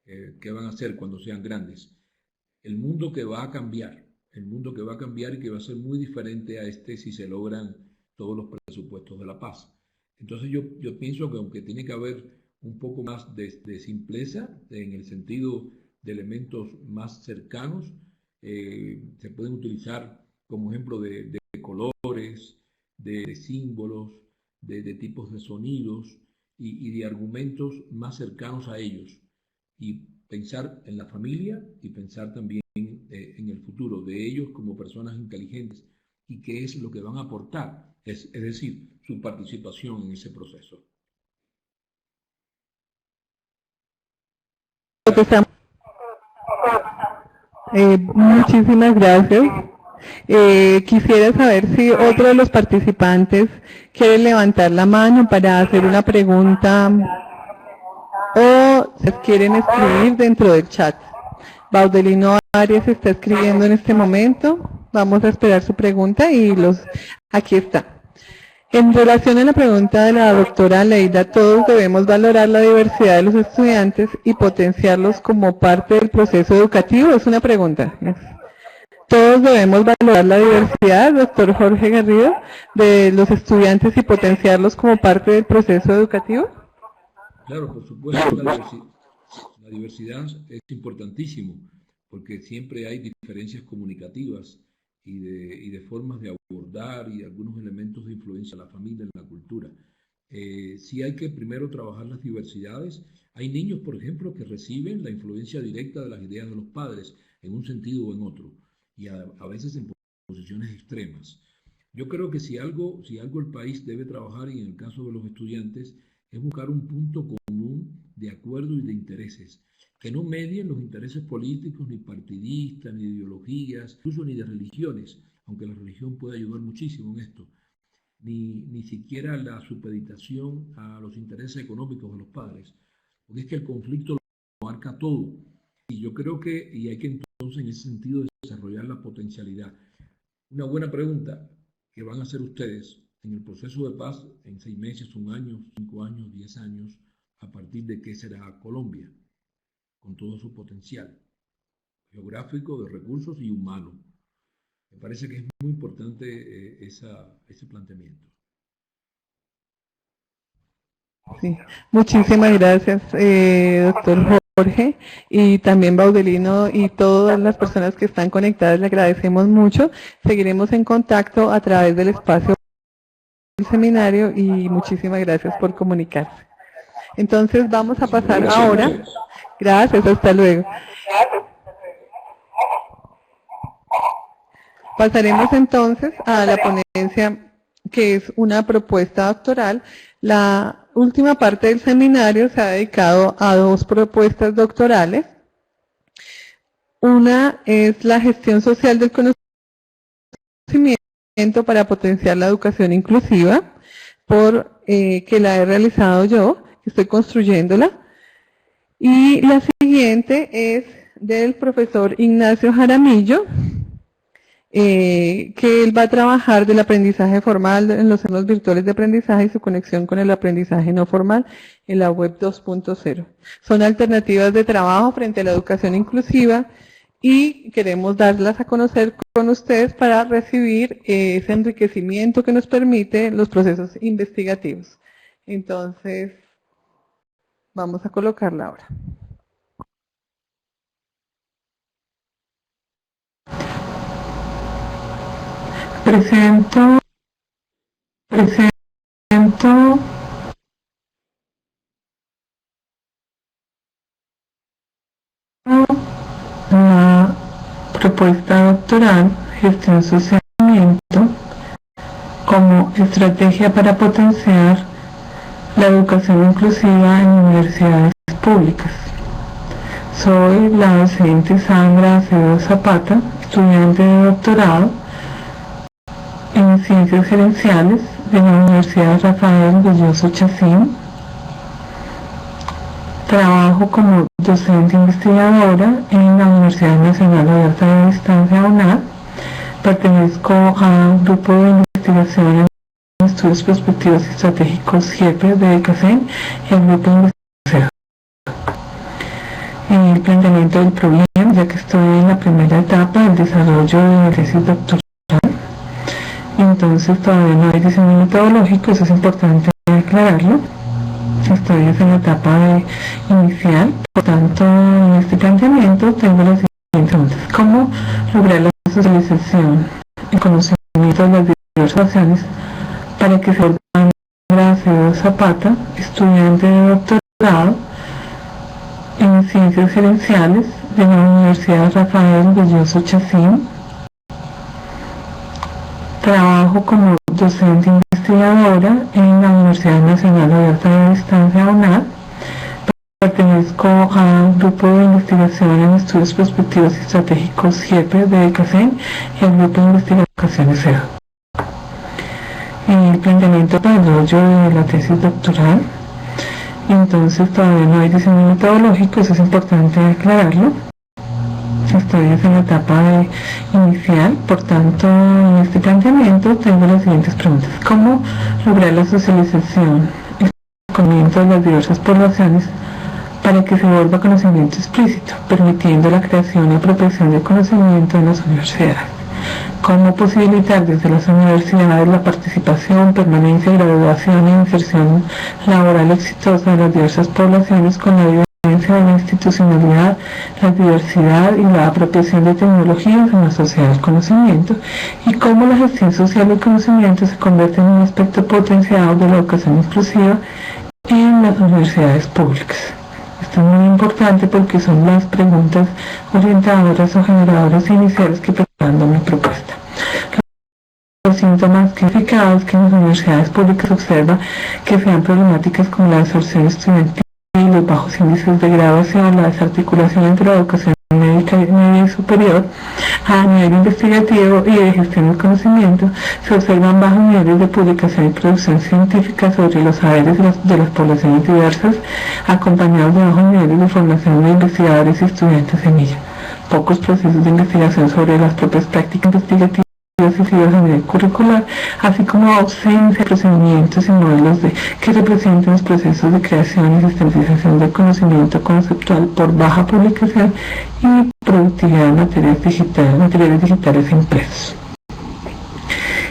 qué van a hacer cuando sean grandes. El mundo que va a cambiar y que va a ser muy diferente a este si se logran todos los presupuestos de la paz. Entonces yo pienso que aunque tiene que haber un poco más de simpleza en el sentido de elementos más cercanos, se pueden utilizar como ejemplo de colores, de símbolos, de tipos de sonidos y de argumentos más cercanos a ellos. Y pensar en la familia y pensar también en el futuro de ellos como personas inteligentes, y qué es lo que van a aportar, es decir, su participación en ese proceso. Muchísimas gracias. Quisiera saber si otro de los participantes quiere levantar la mano para hacer una pregunta o se quieren escribir dentro del chat. Baudelino Arias está escribiendo en este momento. Vamos a esperar su pregunta y aquí está. En relación a la pregunta de la doctora Leida, todos debemos valorar la diversidad de los estudiantes y potenciarlos como parte del proceso educativo. Es una pregunta. Todos debemos valorar la diversidad, doctor Jorge Garrido, de los estudiantes y potenciarlos como parte del proceso educativo. Claro, por supuesto, la diversidad es importantísimo, porque siempre hay diferencias comunicativas y de formas de abordar y algunos elementos de influencia en la familia, en la cultura. Sí hay que primero trabajar las diversidades. Hay niños, por ejemplo, que reciben la influencia directa de las ideas de los padres, en un sentido o en otro, y a veces en posiciones extremas. Yo creo que si algo el país debe trabajar, y en el caso de los estudiantes, es buscar un punto común de acuerdo y de intereses, que no medien los intereses políticos, ni partidistas, ni de ideologías, incluso ni de religiones, aunque la religión puede ayudar muchísimo en esto, ni siquiera la supeditación a los intereses económicos de los padres, porque es que el conflicto lo abarca todo. Y yo creo que hay que entonces en ese sentido desarrollar la potencialidad. Una buena pregunta que van a hacer ustedes en el proceso de paz en 6 meses, 1 año, 5 años, 10 años, a partir de qué será Colombia, con todo su potencial geográfico, de recursos y humano. Me parece que es muy importante ese planteamiento. Sí, muchísimas gracias, doctor Jorge, y también Baudelino y todas las personas que están conectadas, le agradecemos mucho. Seguiremos en contacto a través del espacio del seminario y muchísimas gracias por comunicarse. Entonces vamos a pasar ahora. Gracias, hasta luego. Pasaremos entonces a la ponencia, que es una propuesta doctoral. La última parte del seminario se ha dedicado a 2 propuestas doctorales. Una es la gestión social del conocimiento para potenciar la educación inclusiva, que la he realizado yo, que estoy construyéndola. Y la siguiente es del profesor Ignacio Jaramillo, que él va a trabajar del aprendizaje formal en los entornos virtuales de aprendizaje y su conexión con el aprendizaje no formal en la web 2.0. Son alternativas de trabajo frente a la educación inclusiva y queremos darlas a conocer con ustedes para recibir ese enriquecimiento que nos permite los procesos investigativos. Entonces, vamos a colocarla ahora. Presento la propuesta doctoral Gestión Social como estrategia para potenciar la educación inclusiva en universidades públicas. Soy la docente Sandra Acevedo Zapata, estudiante de doctorado en Ciencias Gerenciales de la Universidad Rafael Belloso Chacín. Trabajo como docente investigadora en la Universidad Nacional Abierta de Distancia UNAD. Pertenezco a un grupo de investigación en estudios prospectivos y estratégicos GIEPE de ECACEN y el grupo de investigación. El planteamiento del problema, ya que estoy en la primera etapa del desarrollo de mi tesis doctoral. Entonces todavía no hay diseño metodológico, eso es importante aclararlo. Estoy en la etapa inicial, por tanto en este planteamiento tengo las siguientes preguntas. ¿Cómo lograr la socialización y conocimiento de las diversas naciones para que se Sandra Acevedo Zapata, estudiante de doctorado en Ciencias Gerenciales de la Universidad Rafael Belloso Chacín, trabajo como docente investigadora en la Universidad Nacional Abierta de Distancia UNAD. Pertenezco al grupo de investigación en estudios prospectivos y estratégicos GIEPE de ECACEN y al grupo de investigación ECEO. El planteamiento para el desarrollo de la tesis doctoral, entonces todavía no hay diseño metodológico, eso es importante aclararlo. Estoy en la etapa inicial, por tanto, en este planteamiento tengo las siguientes preguntas. ¿Cómo lograr la socialización y conocimiento de las diversas poblaciones para que se vuelva conocimiento explícito, permitiendo la creación y apropiación del conocimiento en las universidades? ¿Cómo posibilitar desde las universidades la participación, permanencia, graduación e inserción laboral exitosa de las diversas poblaciones con la vivencia de la institucionalidad, la diversidad y la apropiación de tecnologías en la sociedad del conocimiento? ¿Y cómo la gestión social del conocimiento se convierte en un aspecto potenciado de la educación inclusiva en las universidades públicas? Esto es muy importante porque son las preguntas orientadoras o generadoras iniciales que preparan mi propuesta. Los síntomas clasificados que en las universidades públicas observa que sean problemáticas como la deserción estudiantil, los bajos índices de graduación, la desarticulación entre la educación médica media y superior, a nivel investigativo y de gestión del conocimiento, se observan bajos niveles de publicación y producción científica sobre los saberes de las poblaciones diversas, acompañados de bajos niveles de formación de investigadores y estudiantes semilla. Pocos procesos de investigación sobre las propias prácticas investigativas sucesivas a nivel curricular, así como ausencia de procedimientos y modelos que representen los procesos de creación y sistematización del conocimiento conceptual por baja publicación y productividad de materiales digitales impresos.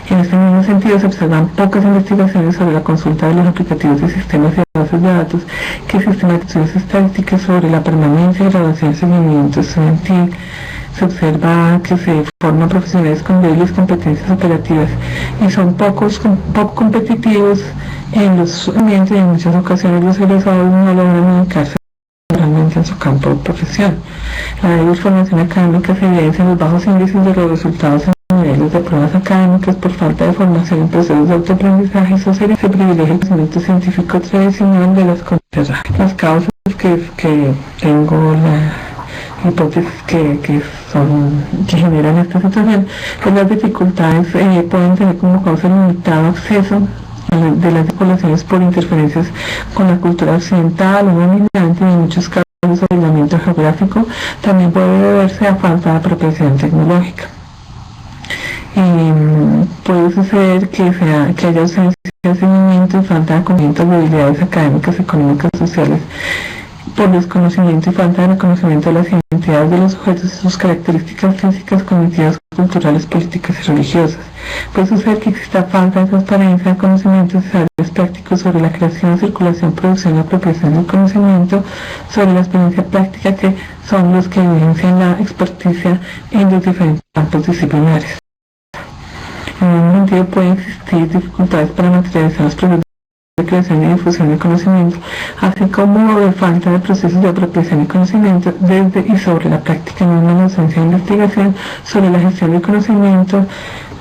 En este mismo sentido, se observan pocas investigaciones sobre la consulta de los aplicativos de sistemas y bases de datos que sistematizan estudios estadísticos sobre la permanencia, graduación y seguimiento estudiantil. Se observa que se forman profesionales con débiles competencias operativas y son poco competitivos en los ambientes y en muchas ocasiones los egresados no logran ubicarse realmente en su campo de profesión. La débil formación académica se evidencia en los bajos índices de los resultados en niveles de pruebas académicas por falta de formación en procesos de autoaprendizaje social. Se privilegia el conocimiento científico tradicional de las condiciones. Las causas que tengo la hipótesis que generan esta situación, pues las dificultades pueden tener como causa el limitado acceso de las poblaciones por interferencias con la cultura occidental o dominante, y en muchos casos el aislamiento geográfico también puede deberse a falta de apropiación tecnológica. Puede suceder que haya ausencia de seguimiento y falta de conocimiento de habilidades académicas, económicas, sociales, por desconocimiento y falta de reconocimiento de las identidades de los sujetos y sus características físicas, cognitivas, culturales, políticas y religiosas. Puede suceder que exista falta de transparencia de conocimientos y saberes prácticos sobre la creación, circulación, producción y apropiación del conocimiento, sobre la experiencia práctica, que son los que evidencian la experticia en los diferentes campos disciplinares. En un sentido, pueden existir dificultades para materializar los procesos de creación y difusión de conocimiento, así como de falta de procesos de apropiación y conocimiento desde y sobre la práctica misma, la ausencia de investigación sobre la gestión del conocimiento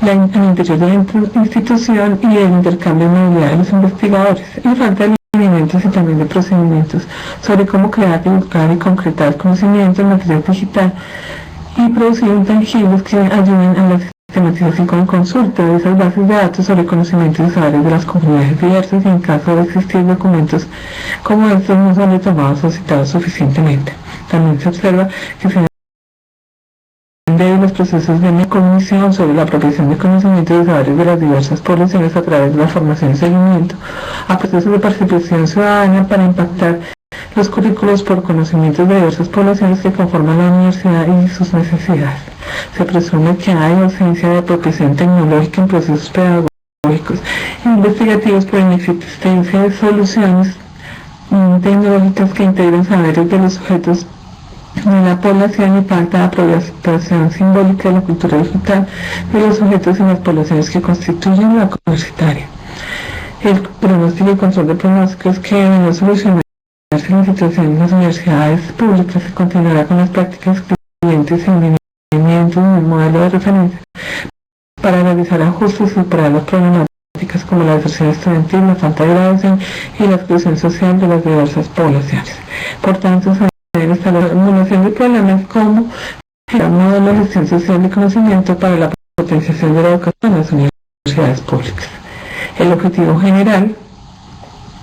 al interior de la institución y el intercambio de movilidad de los investigadores, y falta de lineamientos y también de procedimientos sobre cómo crear, divulgar y concretar conocimiento en material digital y producir intangibles que ayuden a la sistematización con consulta de esas bases de datos sobre conocimientos y saberes de las comunidades diversas, y en caso de existir documentos como estos no son retomados o citados suficientemente. También se observa que se de los procesos de metacognición sobre la apropiación de conocimientos y saberes de las diversas poblaciones a través de la formación y seguimiento a procesos de participación ciudadana para impactar los currículos por conocimientos de diversas poblaciones que conforman la universidad y sus necesidades. Se presume que hay ausencia de apropiación tecnológica en procesos pedagógicos e investigativos por inexistencia de soluciones tecnológicas que integren saberes de los sujetos de la población, y falta de apropiación simbólica de la cultura digital de los sujetos en las poblaciones que constituyen la universitaria. El pronóstico y control de pronósticos que deben solucionar la situación en las universidades públicas se continuará con las prácticas excluyentes y lineamientos en el modelo de referencia para realizar ajustes y superar las problemáticas como la deserción estudiantil, la falta de graduación y la exclusión social de las diversas poblaciones. Por tanto, se debe estar la formulación de problemas como el modelo de gestión social de conocimiento para la potenciación de la educación en las universidades públicas. El objetivo general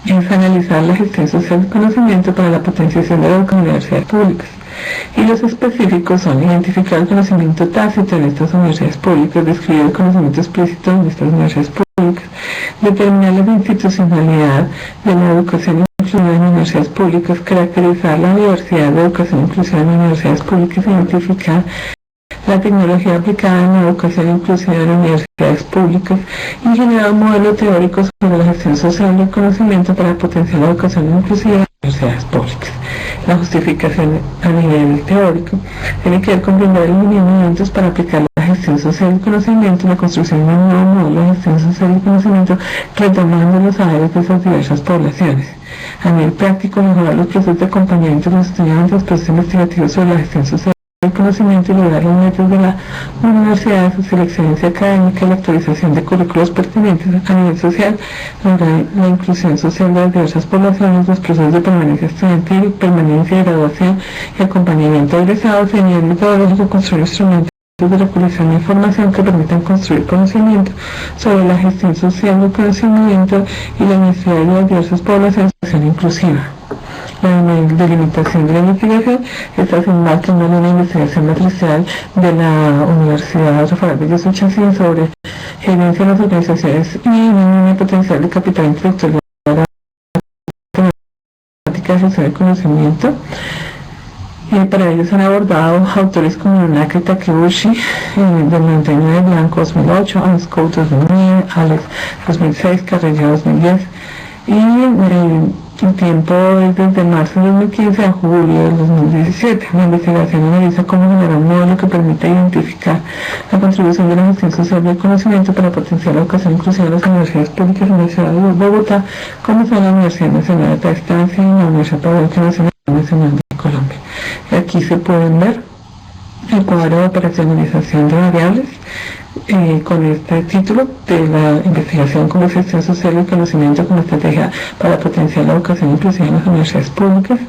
es analizar la gestión social de conocimiento para la potenciación de la educación en universidades públicas. Y los específicos son identificar el conocimiento tácito en estas universidades públicas, describir el conocimiento explícito en estas universidades públicas, determinar la institucionalidad de la educación inclusiva en universidades públicas, caracterizar la diversidad de educación inclusiva en universidades públicas, identificar la tecnología aplicada en la educación inclusiva en universidades públicas y generar un modelo teórico sobre la gestión social del conocimiento para potenciar la educación inclusiva en universidades públicas. La justificación a nivel teórico tiene que ver con brindar lineamientos para aplicar la gestión social del conocimiento y la construcción de un nuevo modelo de gestión social del conocimiento retomando los saberes de esas diversas poblaciones. A nivel práctico, mejorar los procesos de acompañamiento de los estudiantes, los procesos investigativos sobre la gestión social el conocimiento y lograr los metas de la universidad, su excelencia académica y la actualización de currículos pertinentes a nivel social, lograr la inclusión social de las diversas poblaciones, los procesos de permanencia estudiantil, permanencia y graduación y acompañamiento de egresados y a nivel metodológico construir instrumentos de recolección de información que permitan construir conocimiento sobre la gestión social del conocimiento y la necesidad de las diversas poblaciones de acción inclusiva. La delimitación de la investigación está se enmarca en una línea de investigación matricial de la Universidad Rafael Belloso Chacín sobre gerencia de las organizaciones y una línea potencial de capital intelectual de la temática de gestión del conocimiento. Para ellos han abordado autores como Nonaka Takeuchi, del 99, Blanco 2008, Anscoe 2009, Alex 2006, Carrera 2010 y el tiempo es desde marzo de 2015 a julio del 2017. La investigación analiza cómo generar un modelo que permita identificar la contribución de la gestión social del conocimiento para potenciar la educación inclusiva de las universidades públicas en la ciudad de Bogotá, como son la Universidad Nacional de Estancia y la Universidad Pedagógica Nacional de Colombia. Aquí se pueden ver el cuadro de operacionalización de variables con este título de la investigación como gestión social del conocimiento como estrategia para potenciar la educación inclusiva en las universidades públicas,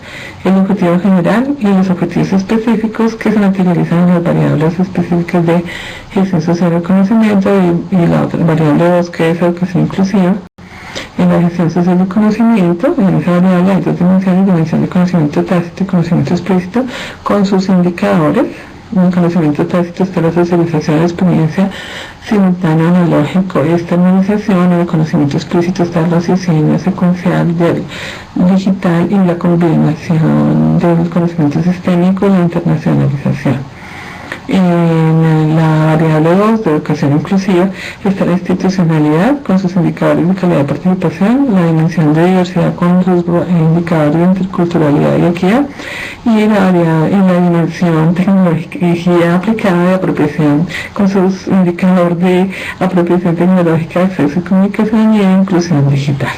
el objetivo general y los objetivos específicos que se materializan en las variables específicas de gestión social del conocimiento y la otra variable 2 que es educación inclusiva. En la gestión social del conocimiento, en esa variable hay dos dimensiones, dimensión de conocimiento tácito y conocimiento explícito, con sus indicadores. En el conocimiento tácito está la socialización, la experiencia simultánea, analógico, externalización. En el conocimiento explícito está la raciocinio secuencial del digital y la combinación del conocimiento sistémico y la internacionalización. En la variable 2 de educación inclusiva está la institucionalidad con sus indicadores de calidad de participación, la dimensión de diversidad con sus indicadores de interculturalidad y equidad y la dimensión tecnología aplicada de apropiación con sus indicadores de apropiación tecnológica, acceso y comunicación y inclusión digital.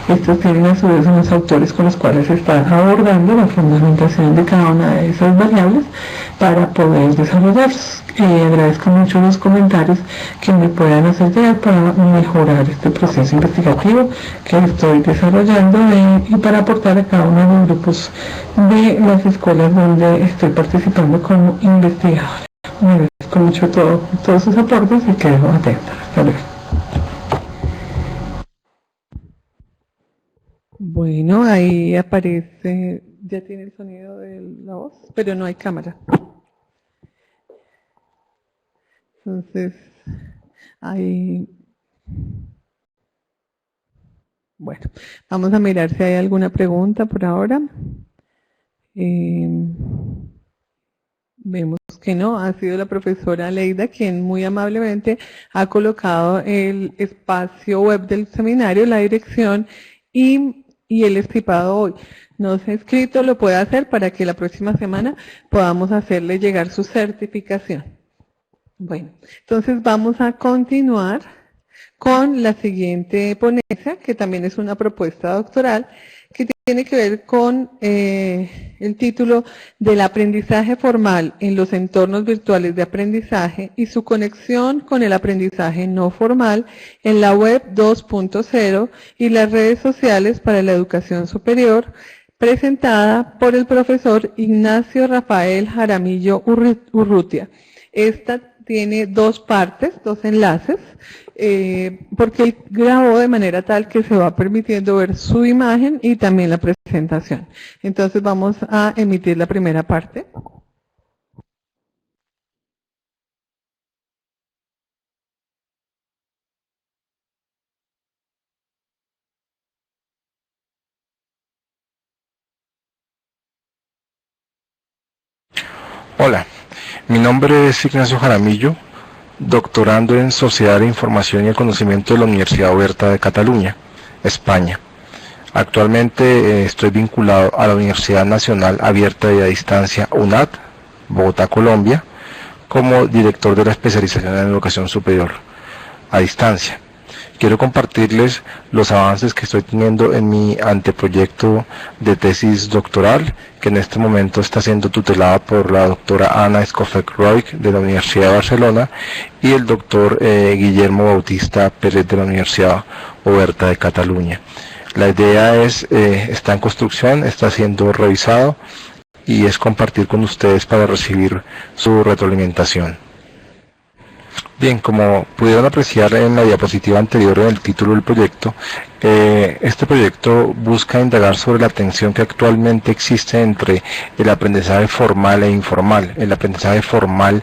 Estos tienen a su vez unos autores con los cuales se está abordando la fundamentación de cada una de esas variables para poder desarrollarlos. Agradezco mucho los comentarios que me puedan hacer llegar para mejorar este proceso investigativo que estoy desarrollando y para aportar a cada uno de los grupos de las escuelas donde estoy participando como investigadora. Agradezco mucho todos sus aportes y quedo atenta. Hasta luego. Bueno, ahí aparece, ya tiene el sonido de la voz, pero no hay cámara. Entonces, ahí, bueno, vamos a mirar si hay alguna pregunta por ahora. Vemos que no, ha sido la profesora Leida quien muy amablemente ha colocado el espacio web del seminario, la dirección y el estipado hoy. No se ha inscrito, lo puede hacer para que la próxima semana podamos hacerle llegar su certificación. Bueno, entonces vamos a continuar con la siguiente ponencia, que también es una propuesta doctoral, que tiene que ver con el título del aprendizaje formal en los entornos virtuales de aprendizaje y su conexión con el aprendizaje no formal en la web 2.0 y las redes sociales para la educación superior, presentada por el profesor Ignacio Rafael Jaramillo Urrutia. Esta tiene dos partes, dos enlaces, porque él grabó de manera tal que se va permitiendo ver su imagen y también la presentación. Entonces vamos a emitir la primera parte. Hola, mi nombre es Ignacio Jaramillo, doctorando en Sociedad de Información y el Conocimiento de la Universidad Oberta de Cataluña, España. Actualmente estoy vinculado a la Universidad Nacional Abierta y a Distancia UNAD, Bogotá, Colombia, como director de la especialización en educación superior a distancia. Quiero compartirles los avances que estoy teniendo en mi anteproyecto de tesis doctoral, que en este momento está siendo tutelada por la doctora Ana Escofet-Roig de la Universidad de Barcelona y el doctor Guillermo Bautista Pérez de la Universidad Oberta de Cataluña. La idea está en construcción, está siendo revisado y es compartir con ustedes para recibir su retroalimentación. Bien, como pudieron apreciar en la diapositiva anterior en el título del proyecto, este proyecto busca indagar sobre la tensión que actualmente existe entre el aprendizaje formal e informal. El aprendizaje formal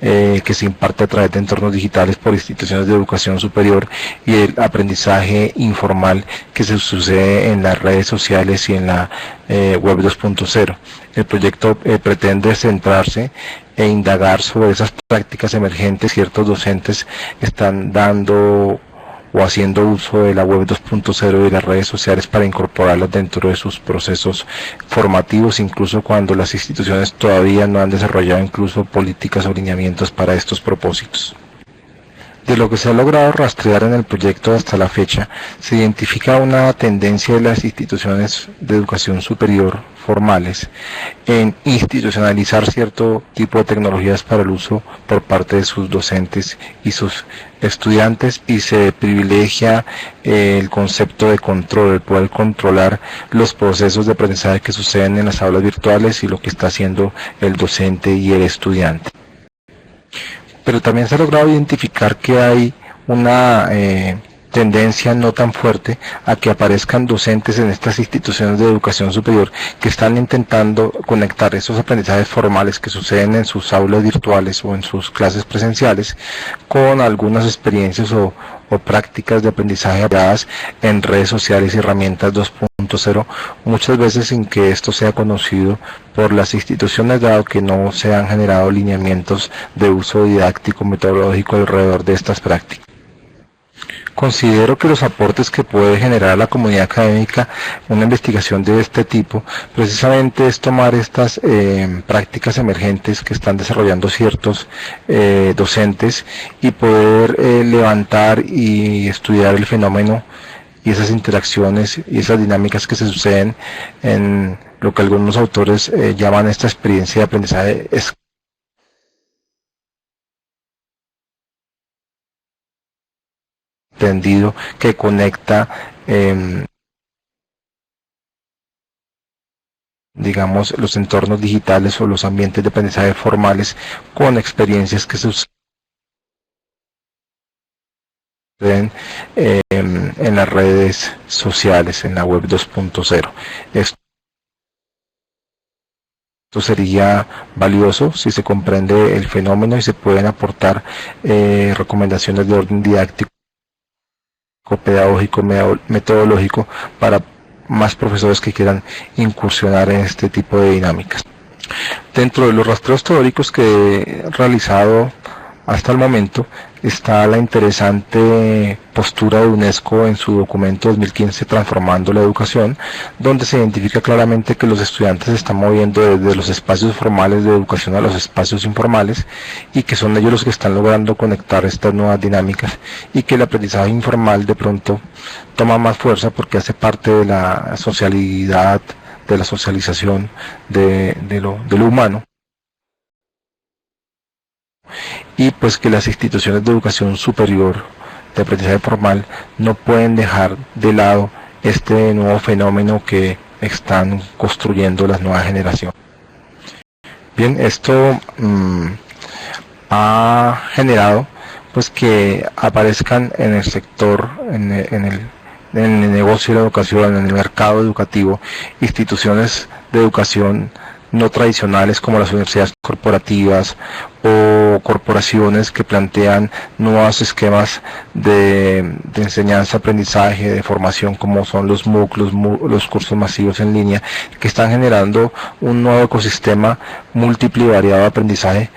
que se imparte a través de entornos digitales por instituciones de educación superior y el aprendizaje informal que se sucede en las redes sociales y en la web 2.0. El proyecto pretende centrarse e indagar sobre esas prácticas emergentes. Ciertos docentes están dando o haciendo uso de la web 2.0 y las redes sociales para incorporarlas dentro de sus procesos formativos, incluso cuando las instituciones todavía no han desarrollado incluso políticas o lineamientos para estos propósitos. De lo que se ha logrado rastrear en el proyecto hasta la fecha, se identifica una tendencia de las instituciones de educación superior formales en institucionalizar cierto tipo de tecnologías para el uso por parte de sus docentes y sus estudiantes, y se privilegia el concepto de control, el poder controlar los procesos de aprendizaje que suceden en las aulas virtuales y lo que está haciendo el docente y el estudiante. Pero también se ha logrado identificar que hay una tendencia no tan fuerte a que aparezcan docentes en estas instituciones de educación superior que están intentando conectar esos aprendizajes formales que suceden en sus aulas virtuales o en sus clases presenciales con algunas experiencias o prácticas de aprendizaje basadas en redes sociales y herramientas 2.0, muchas veces sin que esto sea conocido por las instituciones, dado que no se han generado lineamientos de uso didáctico metodológico alrededor de estas prácticas. Considero que los aportes que puede generar a la comunidad académica una investigación de este tipo precisamente es tomar estas prácticas emergentes que están desarrollando ciertos docentes y poder levantar y estudiar el fenómeno y esas interacciones y esas dinámicas que se suceden en lo que algunos autores llaman esta experiencia de aprendizaje entendido, que conecta digamos los entornos digitales o los ambientes de aprendizaje formales con experiencias que se suceden en las redes sociales, en la web 2.0. Esto sería valioso si se comprende el fenómeno y se pueden aportar recomendaciones de orden didáctico, pedagógico, metodológico para más profesores que quieran incursionar en este tipo de dinámicas. Dentro de los rastreos teóricos que he realizado hasta el momento está la interesante postura de UNESCO en su documento 2015 Transformando la Educación, donde se identifica claramente que los estudiantes se están moviendo desde los espacios formales de educación a los espacios informales y que son ellos los que están logrando conectar estas nuevas dinámicas, y que el aprendizaje informal de pronto toma más fuerza porque hace parte de la socialidad, de la socialización de lo humano. Y pues que las instituciones de educación superior, de aprendizaje formal, no pueden dejar de lado este nuevo fenómeno que están construyendo las nuevas generaciones. Bien, esto ha generado pues que aparezcan en el sector, en el negocio de la educación, en el mercado educativo, instituciones de educación no tradicionales como las universidades corporativas o corporaciones que plantean nuevos esquemas de enseñanza, aprendizaje, de formación, como son los MOOC, los cursos masivos en línea, que están generando un nuevo ecosistema múltiple y variado de aprendizaje,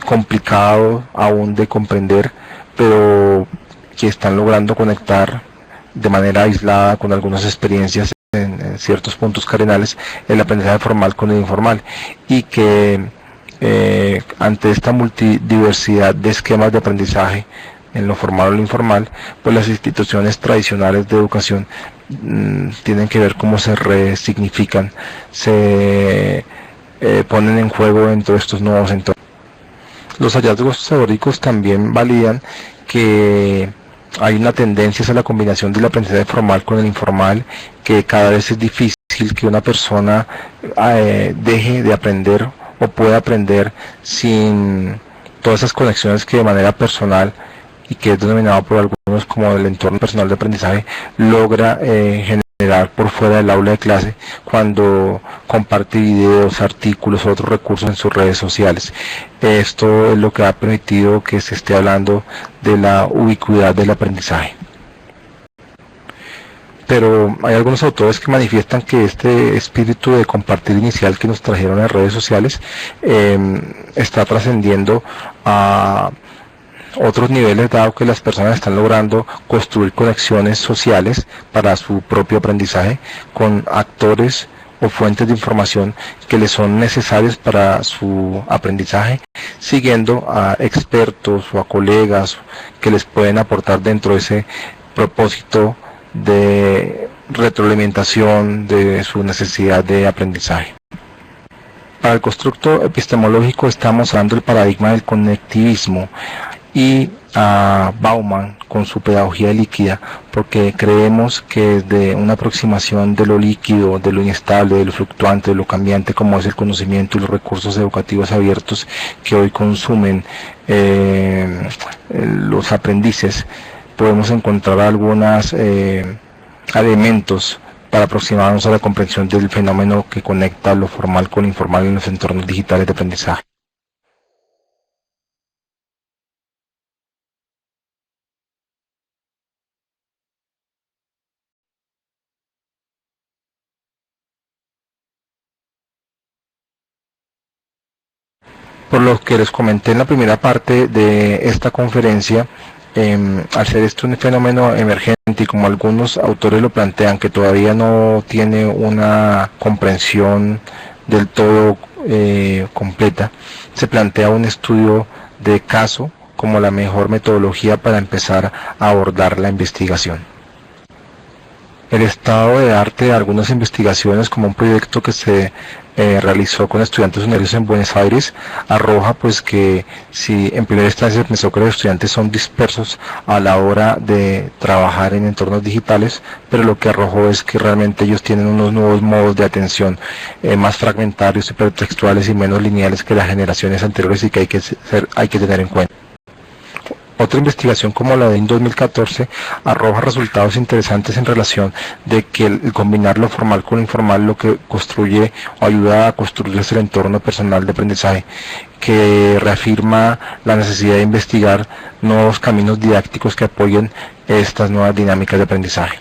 complicado aún de comprender, pero que están logrando conectar de manera aislada con algunas experiencias en ciertos puntos cardinales el aprendizaje formal con el informal, y que ante esta multidiversidad de esquemas de aprendizaje en lo formal o lo informal, pues las instituciones tradicionales de educación tienen que ver cómo se resignifican, se ponen en juego dentro de estos nuevos entornos. Los hallazgos teóricos también validan que hay una tendencia hacia la combinación del aprendizaje formal con el informal, que cada vez es difícil que una persona deje de aprender o pueda aprender sin todas esas conexiones que de manera personal, y que es denominado por algunos como el entorno personal de aprendizaje, logra generar por fuera del aula de clase cuando comparte videos, artículos o otros recursos en sus redes sociales. Esto es lo que ha permitido que se esté hablando de la ubicuidad del aprendizaje. Pero hay algunos autores que manifiestan que este espíritu de compartir inicial que nos trajeron las redes sociales está trascendiendo a otros niveles, dado que las personas están logrando construir conexiones sociales para su propio aprendizaje con actores o fuentes de información que les son necesarios para su aprendizaje, siguiendo a expertos o a colegas que les pueden aportar dentro de ese propósito de retroalimentación de su necesidad de aprendizaje. Para el constructo epistemológico estamos hablando del paradigma del conectivismo, y a Bauman con su pedagogía líquida, porque creemos que desde una aproximación de lo líquido, de lo inestable, de lo fluctuante, de lo cambiante, como es el conocimiento y los recursos educativos abiertos que hoy consumen los aprendices, podemos encontrar algunos elementos para aproximarnos a la comprensión del fenómeno que conecta lo formal con lo informal en los entornos digitales de aprendizaje. Por lo que les comenté en la primera parte de esta conferencia, al ser esto un fenómeno emergente, y como algunos autores lo plantean, que todavía no tiene una comprensión del todo completa, se plantea un estudio de caso como la mejor metodología para empezar a abordar la investigación. El estado de arte de algunas investigaciones, como un proyecto que se realizó con estudiantes universitarios en Buenos Aires, arroja pues que si en primera instancia se pensó que los estudiantes son dispersos a la hora de trabajar en entornos digitales, pero lo que arrojó es que realmente ellos tienen unos nuevos modos de atención más fragmentarios, hipertextuales y menos lineales que las generaciones anteriores, y que hay que tener en cuenta. Otra investigación como la de 2014 arroja resultados interesantes en relación de que el combinar lo formal con lo informal lo que construye o ayuda a construir el entorno personal de aprendizaje, que reafirma la necesidad de investigar nuevos caminos didácticos que apoyen estas nuevas dinámicas de aprendizaje.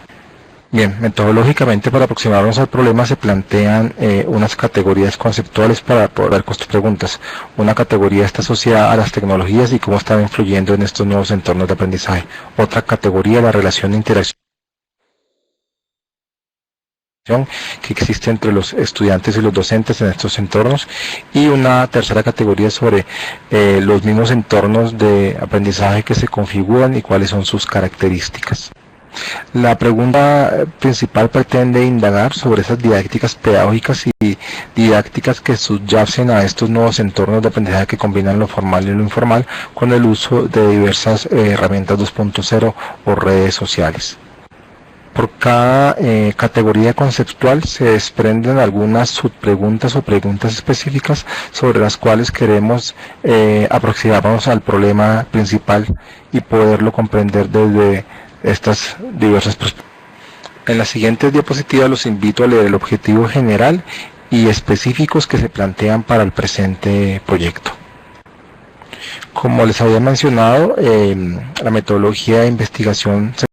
Bien, metodológicamente para aproximarnos al problema se plantean unas categorías conceptuales para poder con tus preguntas. Una categoría está asociada a las tecnologías y cómo están influyendo en estos nuevos entornos de aprendizaje. Otra categoría, la relación de interacción que existe entre los estudiantes y los docentes en estos entornos, y una tercera categoría sobre los mismos entornos de aprendizaje que se configuran y cuáles son sus características. La pregunta principal pretende indagar sobre esas didácticas pedagógicas y didácticas que subyacen a estos nuevos entornos de aprendizaje que combinan lo formal y lo informal con el uso de diversas herramientas 2.0 o redes sociales. Por cada categoría conceptual se desprenden algunas subpreguntas o preguntas específicas sobre las cuales queremos aproximarnos al problema principal y poderlo comprender desde estas diversas perspectivas. En las siguientes diapositivas los invito a leer el objetivo general y específicos que se plantean para el presente proyecto. Como les había mencionado, la metodología de investigación